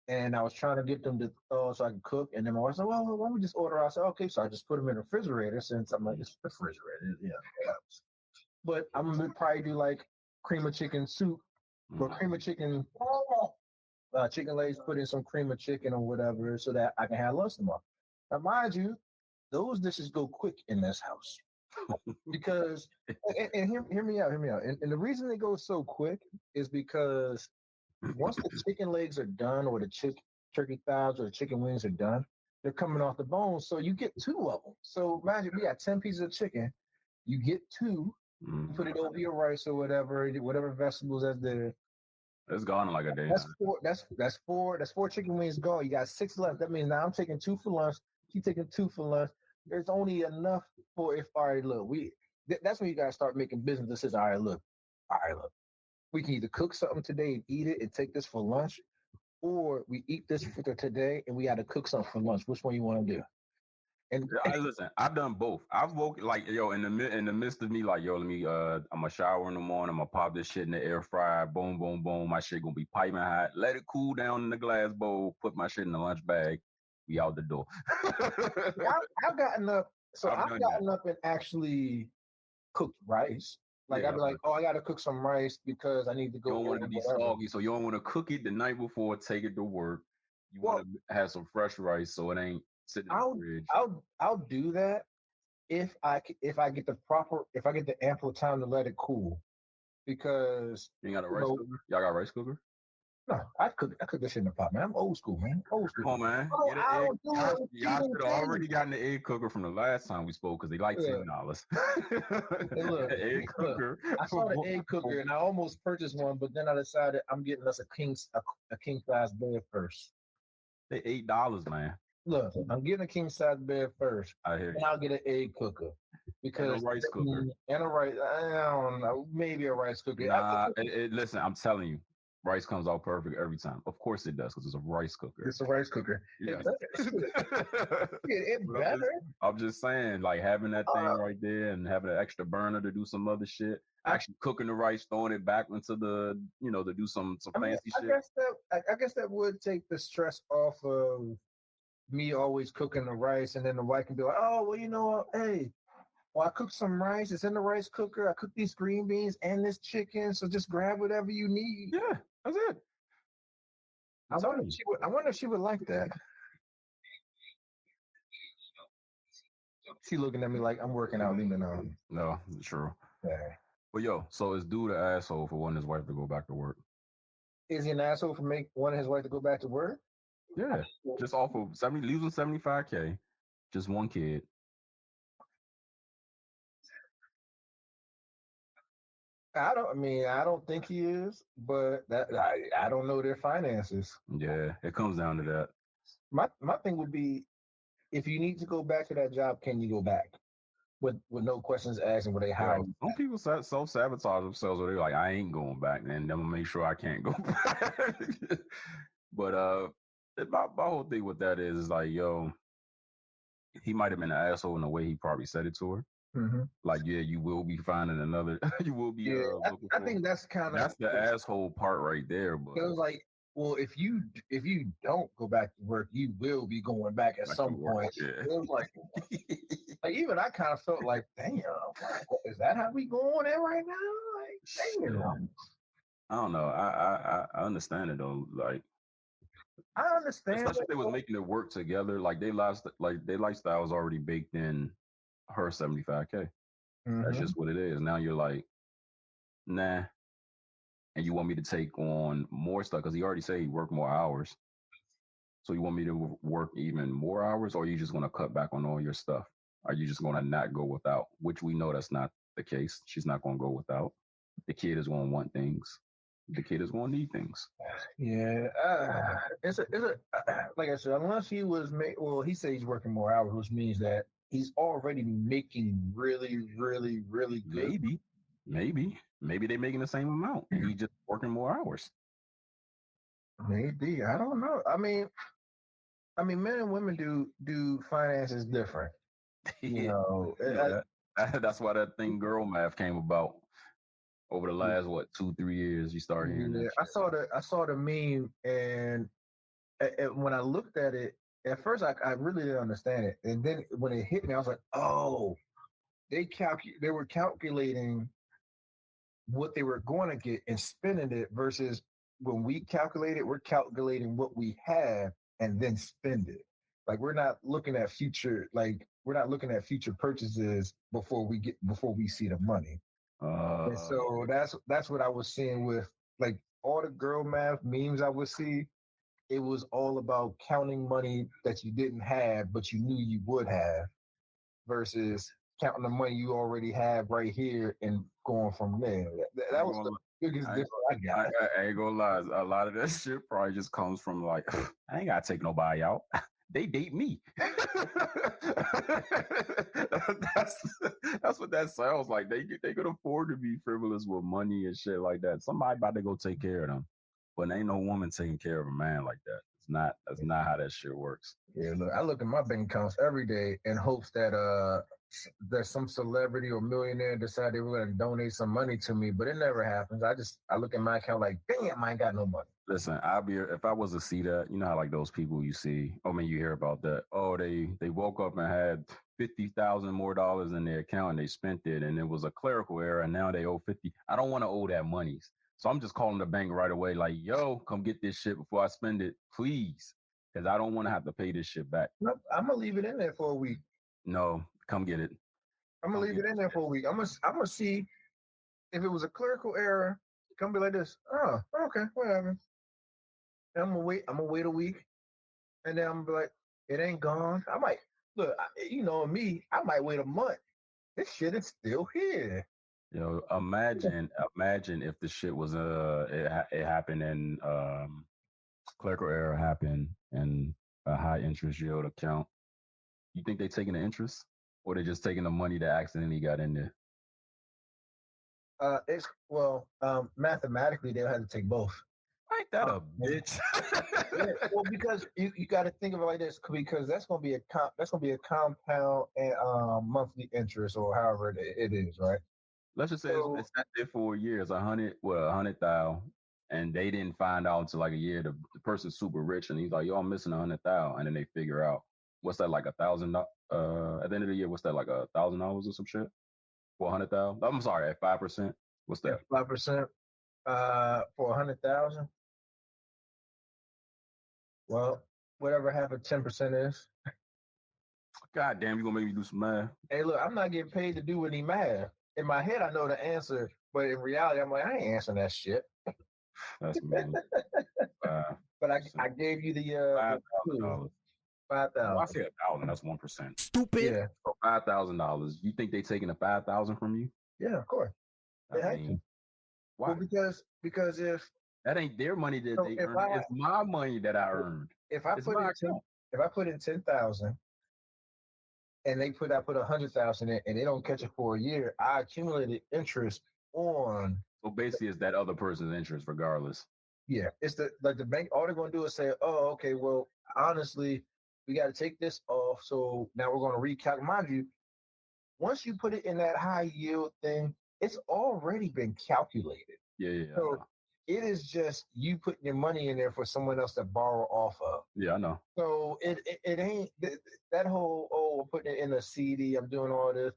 and I was trying to get them to thaw so I could cook. And then my wife said, well, why don't we just order? I said, okay, so I just put them in the refrigerator since I'm like, it's refrigerator, yeah. But I'm gonna probably do like cream of chicken soup or cream of chicken, chicken legs, put in some cream of chicken or whatever so that I can have lunch tomorrow. Now, mind you, those dishes go quick in this house. Because and hear me out. And the reason it goes so quick is because once the chicken legs are done, or the turkey thighs or the chicken wings are done, they're coming off the bone. So you get 2 of them. So imagine we got 10 pieces of chicken. You get 2, you put it over your rice or whatever vegetables that's there. It's gone in like a day. That's 4. That's 4 chicken wings gone. You got 6 left. That means now I'm taking 2 for lunch. She's taking 2 for lunch. There's only enough for if all right, look, that's when you gotta start making business decisions. All right, look. We can either cook something today and eat it and take this for lunch, or we eat this for today and we got to cook something for lunch. Which one you want to do? And listen, I've done both. I've woke like in the midst of me like let me I'm gonna shower in the morning. I'm gonna pop this shit in the air fryer. Boom, boom, boom. My shit gonna be piping hot. Let it cool down in the glass bowl. Put my shit in the lunch bag. We out the door. I've gotten up. So I've gotten up and actually cooked rice. Like I'd be like, I got to cook some rice because I need to go. You don't want it to be soggy, so you don't want to cook it the night before. Take it to work. You want to have some fresh rice, so it ain't sitting in the fridge. I'll do that if I get the ample time to let it cool. Because you got a rice cooker. Y'all got a rice cooker? No, I cook this shit in the pot, man. I'm old school, man. Old school. Come on, man. Y'all should have already gotten the egg cooker from the last time we spoke because they like $10. Egg cooker. I saw the egg cooker and I almost purchased one, but then I decided I'm getting us a king size bed first. They $8, man. Look, I'm getting a king size bed first. I hear you. And I'll get an egg cooker. Because and a rice cooker. And a rice. I don't know. Maybe a rice cooker. Nah, listen, I'm telling you. Rice comes out perfect every time. Of course it does, because it's a rice cooker. It's a rice cooker. Yes. It better. I'm just saying, like having that thing right there and having an extra burner to do some other shit. Actually cooking the rice, throwing it back into the, to do some fancy shit. I guess that would take the stress off of me always cooking the rice, and then the wife can be like, oh, well, you know what? Hey, well, I cooked some rice. It's in the rice cooker. I cooked these green beans and this chicken. So just grab whatever you need. Yeah, that's it. I wonder if she would like that. She looking at me like I'm working out, leaving on. No, true. Yeah. But so is dude an asshole for wanting his wife to go back to work? Is he an asshole for wanting his wife to go back to work? Yeah, just off of losing $75K, just one kid. I don't think he is, but I don't know their finances. Yeah, it comes down to that. My thing would be, if you need to go back to that job, can you go back with no questions asked and where they hire? Some people self-sabotage themselves, where they're like, I ain't going back, and then I'm gonna make sure I can't go back. But my whole thing with that is like, he might have been an asshole in the way he probably said it to her. Mm-hmm. Like, you will be finding another. You will be. I think that's the asshole part right there. But it was like, well, if you don't go back to work, you will be going back at some point. Yeah. It was like even I kind of felt like, damn, is that how we going in right now? Like, damn. I don't know. I understand it though. Like, I understand, especially if they was making it work together. Like their lifestyle is already baked in her $75K. Mm-hmm. That's just what it is. Now you're like, nah, and you want me to take on more stuff because he already said he worked more hours. So you want me to work even more hours, or are you just going to cut back on all your stuff? Are you just going to not go without? Which we know that's not the case. She's not going to go without. The kid is going to want things. The kid is going to need things. Yeah, it's a like I said, unless he was he said he's working more hours, which means that he's already making really, really, really good. Maybe they're making the same amount and he's just working more hours. Maybe, I don't know. I mean, men and women do finances different. That's why that thing girl math came about. Over the last 2-3 years, you start hearing that. I saw the meme, and when I looked at it, at first I really didn't understand it, and then when it hit me, I was like, oh, they were calculating what they were going to get and spending it versus when we calculate it, we're calculating what we have and then spend it. Like we're not looking at future purchases before we see the money. And so that's what I was seeing with like all the girl math memes I would see. It was all about counting money that you didn't have but you knew you would have versus counting the money you already have right here and going from there. That was the biggest difference I got. I ain't gonna lie. A lot of that shit probably just comes from like, I ain't gotta take nobody out. They date me. That's what that sounds like. They could afford to be frivolous with money and shit like that. Somebody about to go take care of them, but ain't no woman taking care of a man like that. That's not how that shit works. Yeah, look, I look at my bank accounts every day in hopes that there's some celebrity or millionaire decide they were going to donate some money to me, but it never happens. I look at my account like, damn, I ain't got no money. Listen, if I was to see that, you know how like those people you see, you hear about that. Oh, they woke up and had $50,000 more in their account and they spent it, and it was a clerical error, and now they owe 50. I don't want to owe that money, so I'm just calling the bank right away, like, yo, come get this shit before I spend it, please, because I don't want to have to pay this shit back. Nope, I'm gonna leave it in there for a week. No, come get it. I'm gonna leave it in there for a week. I'm gonna see if it was a clerical error. Come be like this. Oh, okay, whatever. And I'm gonna wait a week, and then I'm gonna be like, it ain't gone. I might look, you know me. I might wait a month. This shit is still here. Imagine if the shit was it happened and clerical error happened and a high interest yield account. You think they taking the interest, or they just taking the money that accidentally got in there? Mathematically they'll have to take both. Ain't that a bitch? Yeah, well, because you got to think of it like this, because that's gonna be a compound and monthly interest or however it is, right? Let's just say it's sat there for a year. It's 100,000, and they didn't find out until like a year. The person's super rich, and he's like, "Yo, I'm missing 100,000," and then they figure out what's that, like $1,000? At the end of the year, what's that, like $1,000 or some shit for 100,000? I'm sorry, at 5%. What's that? 5%. For 100,000. Well, whatever half of 10% is. God damn, you gonna make me do some math? Hey, look, I'm not getting paid to do any math. In my head, I know the answer, but in reality, I'm like, I ain't answering that shit. That's mean. But I gave you the $5,000. 5,000. I say 1,000. That's 1%. Stupid. Yeah. So $5,000. You think they taking the 5,000 from you? Yeah, of course. I mean, why? Well, because if that ain't their money that they earned, it's my money that I earned. If I put in 10,000 and I put 100,000 in and they don't catch it for a year, I accumulated interest on. So basically, it's that other person's interest, regardless. Yeah, it's the bank. All they're gonna do is say, "Oh, okay, well, honestly, we got to take this off. So now we're gonna recalculate." Mind you, once you put it in that high yield thing, it's already been calculated. Yeah. So it is just you putting your money in there for someone else to borrow off of. Yeah, I know. So it ain't that whole, I'm putting it in a CD, I'm doing all this.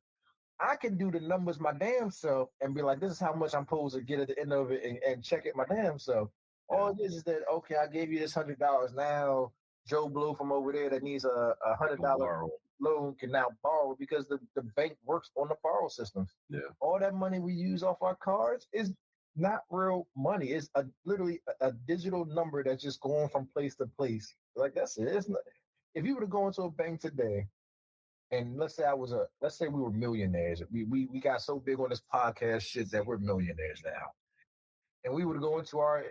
I can do the numbers my damn self and be like, this is how much I'm supposed to get at the end of it and check it my damn self. Yeah. All it is that, okay, I gave you this $100. Now Joe Blow from over there that needs a $100 loan can now borrow because the bank works on the borrow system. Yeah. All that money we use off our cards is not real money. It's literally a digital number that's just going from place to place. Like that's it. It's not, if you were to go into a bank today, and let's say we were millionaires. We got so big on this podcast shit that we're millionaires now. And we would go into our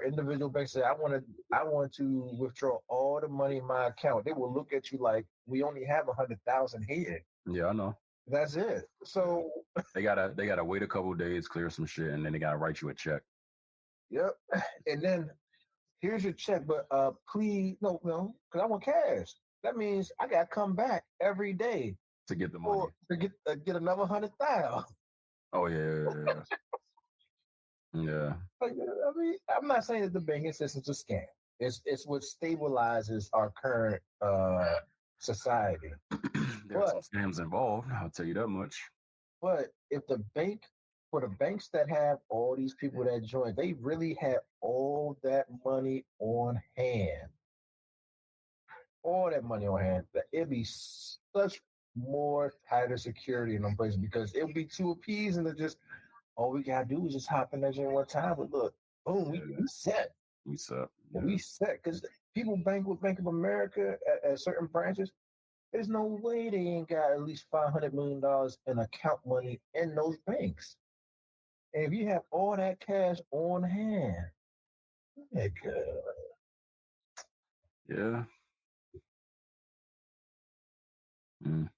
individual bank and say, I want to withdraw all the money in my account. They will look at you like, we only have 100,000 here. Yeah, I know. That's it. So they gotta wait a couple of days, clear some shit, and then they gotta write you a check. Yep. And then here's your check, but please no, because I want cash. That means I gotta come back every day to get the money to get another 100,000. Oh yeah. Yeah. I mean, I'm not saying that the banking system's a scam. It's what stabilizes our current society. There are some scams involved, I'll tell you that much. But if for the banks that have all these people that join, they really have all that money on hand. all that money on hand, that it'd be such more tighter security in them places because it would be too appeasing to just all we gotta do is just hop in that joint one time. But look, boom, we set. We suck. Yeah. We set because people bank with Bank of America at certain branches. There's no way they ain't got at least $500 million in account money in those banks. And if you have all that cash on hand, nigga. Yeah. Mm.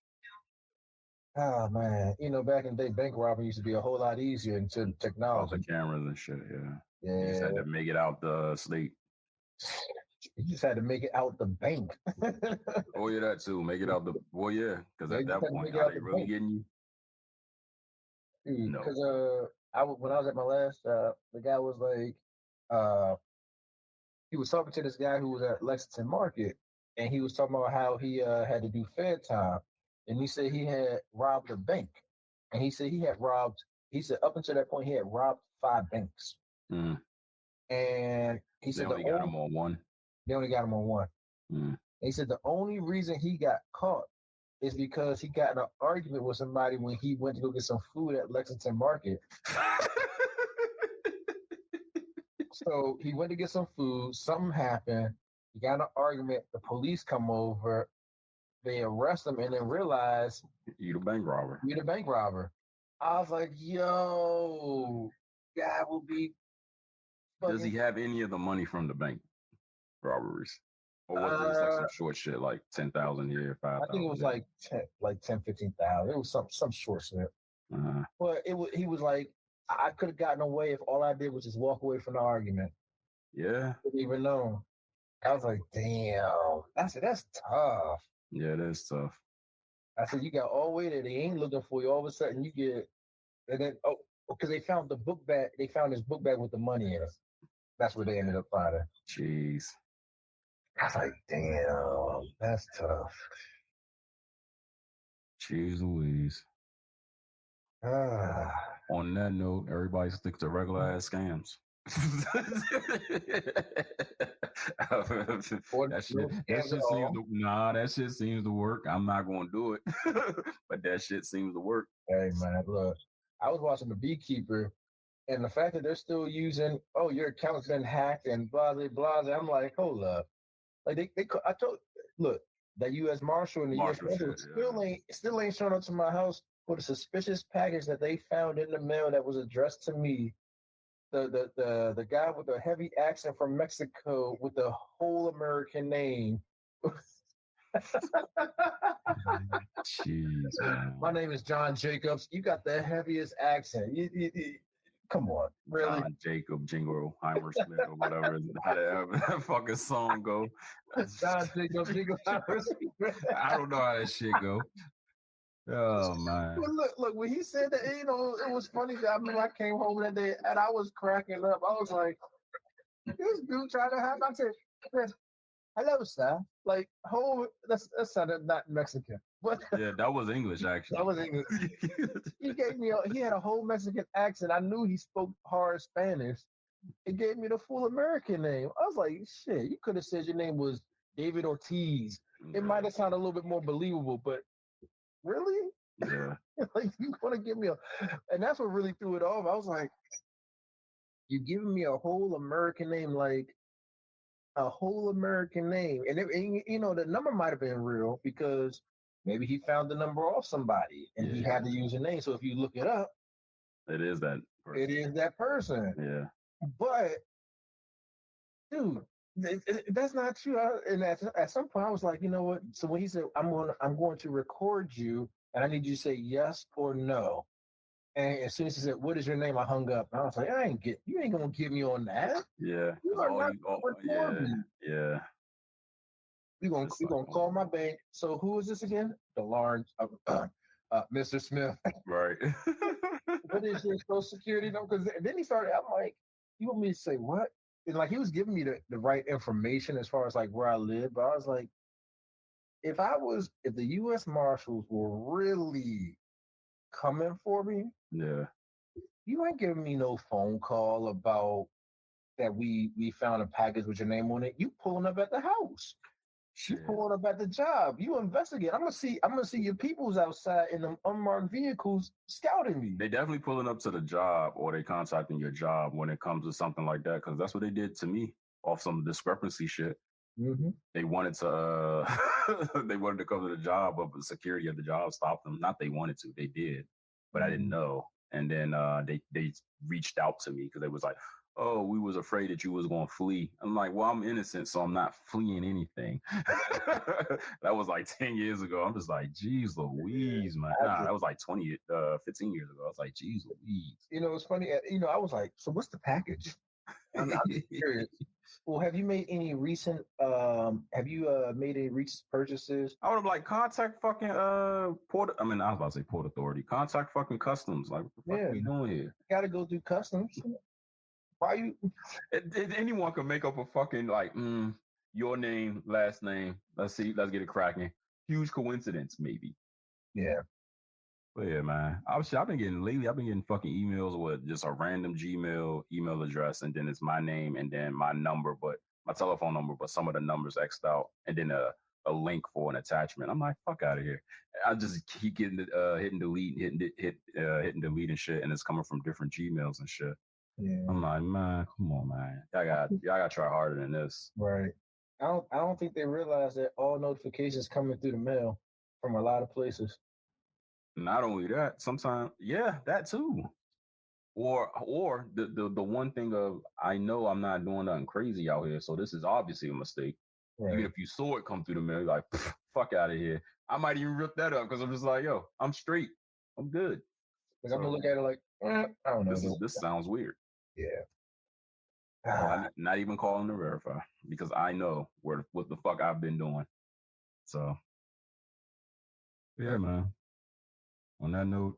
Oh man, back in the day, bank robbery used to be a whole lot easier until All technology. the cameras and shit. Yeah. Yeah, You just had to make it out the state. you just had to make it out the bank. Oh yeah, that too. Make it out the. Well, yeah, because at that point, are they really getting you? No. No. Because when I was at my last job, the guy was like, he was talking to this guy who was at Lexington Market, and he was talking about how he had to do Fed time, and he said he had robbed a bank, and he said he said up until that point he had robbed 5 banks, and he said they only got him on one. They only got him on one. And he said the only reason he got caught is because he got in an argument with somebody when he went to go get some food at Lexington Market. So he went to get some food. Something happened. He got in an argument. The police come over. They arrest him and then realize you the bank robber. You the bank robber. I was like, yo, God will be. Does he have any of the money from the bank robberies? Or was it just like some short shit, like 10,000 a year, 5,000? I think it was like 10, 15,000. It was some short shit. But he was like, I could have gotten away if all I did was just walk away from the argument. Yeah. Didn't even know. I was like, damn. I said, that's tough. Yeah, it is tough. I said, you got all the way there. They ain't looking for you. All of a sudden, you get, and then, because they found the book bag. They found his book bag with the money in it. That's where they ended up finding. Jeez. I was like, damn, that's tough. Jeez Louise. On that note, everybody stick to regular ass scams. That shit seems to work. I'm not going to do it, but that shit seems to work. Hey man, look, I was watching The Beekeeper, and the fact that they're still using, your account's been hacked and blah blah blah. I'm like, hold up, like look, that U.S. Marshal and the U.S. Marshal still ain't showing up to my house with a suspicious package that they found in the mail that was addressed to me. The guy with the heavy accent from Mexico with the whole American name. Jeez, man. My name is John Jacobs. You got the heaviest accent. You come on, really? John Jacob Jingleheimer Smith or whatever. How that fucking song go? John Jacobs Jingleheimer Smith. I don't know how that shit go. Oh man! But look. When he said that, it was funny. I remember I came home that day and I was cracking up. I was like, "This dude trying to have." I said, "Hello, sir." Like, that sounded not Mexican, but yeah, that was English actually. That was English. He had a whole Mexican accent. I knew he spoke hard Spanish. It gave me the full American name. I was like, "Shit!" You could have said your name was David Ortiz. It might have sounded a little bit more believable, but. Really? Yeah. Like you want to give me and that's what really threw it off. I was like, "You giving me a whole American name, like a whole American name?" And the number might have been real because maybe he found the number off somebody and he had to use a name. So if you look it up, it is that person. It is that person. Yeah. But dude. That's not true. And at some point, I was like, you know what? So when he said, "I'm going to record you, and I need you to say yes or no," and as soon as he said, "What is your name?" I hung up. And I was like, you ain't gonna get me on that. Yeah. You are not record me. Yeah. We gonna call my bank. So who is this again? DeLaw, Mr. Smith. Right. What is your Social Security number? Because then he started. I'm like, you want me to say what? And like he was giving me the right information as far as like where I live, but I was like, if the U.S. Marshals were really coming for me, you ain't giving me no phone call about that we found a package with your name on it. You pulling up at the house. She pulling up at the job. You investigate. I'm gonna see your peoples outside in them unmarked vehicles scouting me. They definitely pulling up to the job, or they contacting your job when it comes to something like that, because that's what they did to me off some discrepancy shit. Mm-hmm. They wanted to they wanted to come to the job, but the security at the job stopped them. Not they wanted to, they did, but I didn't know. And then they reached out to me because they was like, oh, we was afraid that you was going to flee. I'm like, well, I'm innocent, so I'm not fleeing anything. That was like 10 years ago. I'm just like, geez Louise, man. Nah, that was like 15 years ago. I was like, geez Louise. You know, it's funny. You know, I was like, so what's the package? I'm curious. Well, have you made any recent made any recent purchases? I would have like contact fucking Port. I was about to say Port Authority. Contact fucking customs. Like, what the fuck are we doing here? Got to go through customs. Why you? Anyone can make up a fucking like your name, last name. Let's get it cracking. Huge coincidence, maybe. Yeah. But yeah, man. I've been getting fucking emails with just a random Gmail email address, and then it's my name and then my number, but my telephone number, but some of the numbers X'd out, and then a link for an attachment. I'm like, fuck out of here. I just keep getting hitting delete and shit, and it's coming from different Gmails and shit. Yeah. I'm like, man, come on, man. Y'all gotta try harder than this. Right. I don't think they realize that all notifications coming through the mail from a lot of places. Not only that, sometimes, yeah, that too. Or the one thing of, I know I'm not doing nothing crazy out here, so this is obviously a mistake. Right. Even if you saw it come through the mail, you're like, fuck out of here. I might even rip that up because I'm just like, yo, I'm straight. I'm good. Like, so, I'm gonna look at it like, I don't know. This sounds weird. Yeah. I'm not even calling to verify because I know what the fuck I've been doing. So, yeah, man. On that note,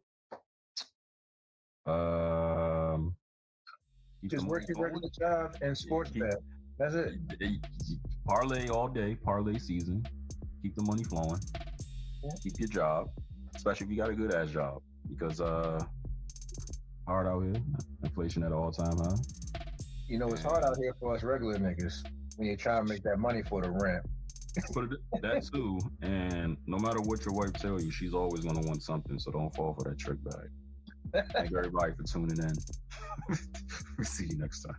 just work your regular job and sports bet. That's it. Parlay all day, parlay season. Keep the money flowing. Yeah. Keep your job, especially if you got a good ass job, because hard out here. Inflation at all time high. You know, it's hard out here for us regular niggas when you try to make that money for the rent. That too, and no matter what your wife tells you, she's always gonna want something. So don't fall for that trick bag. Thank everybody for tuning in. We'll see you next time.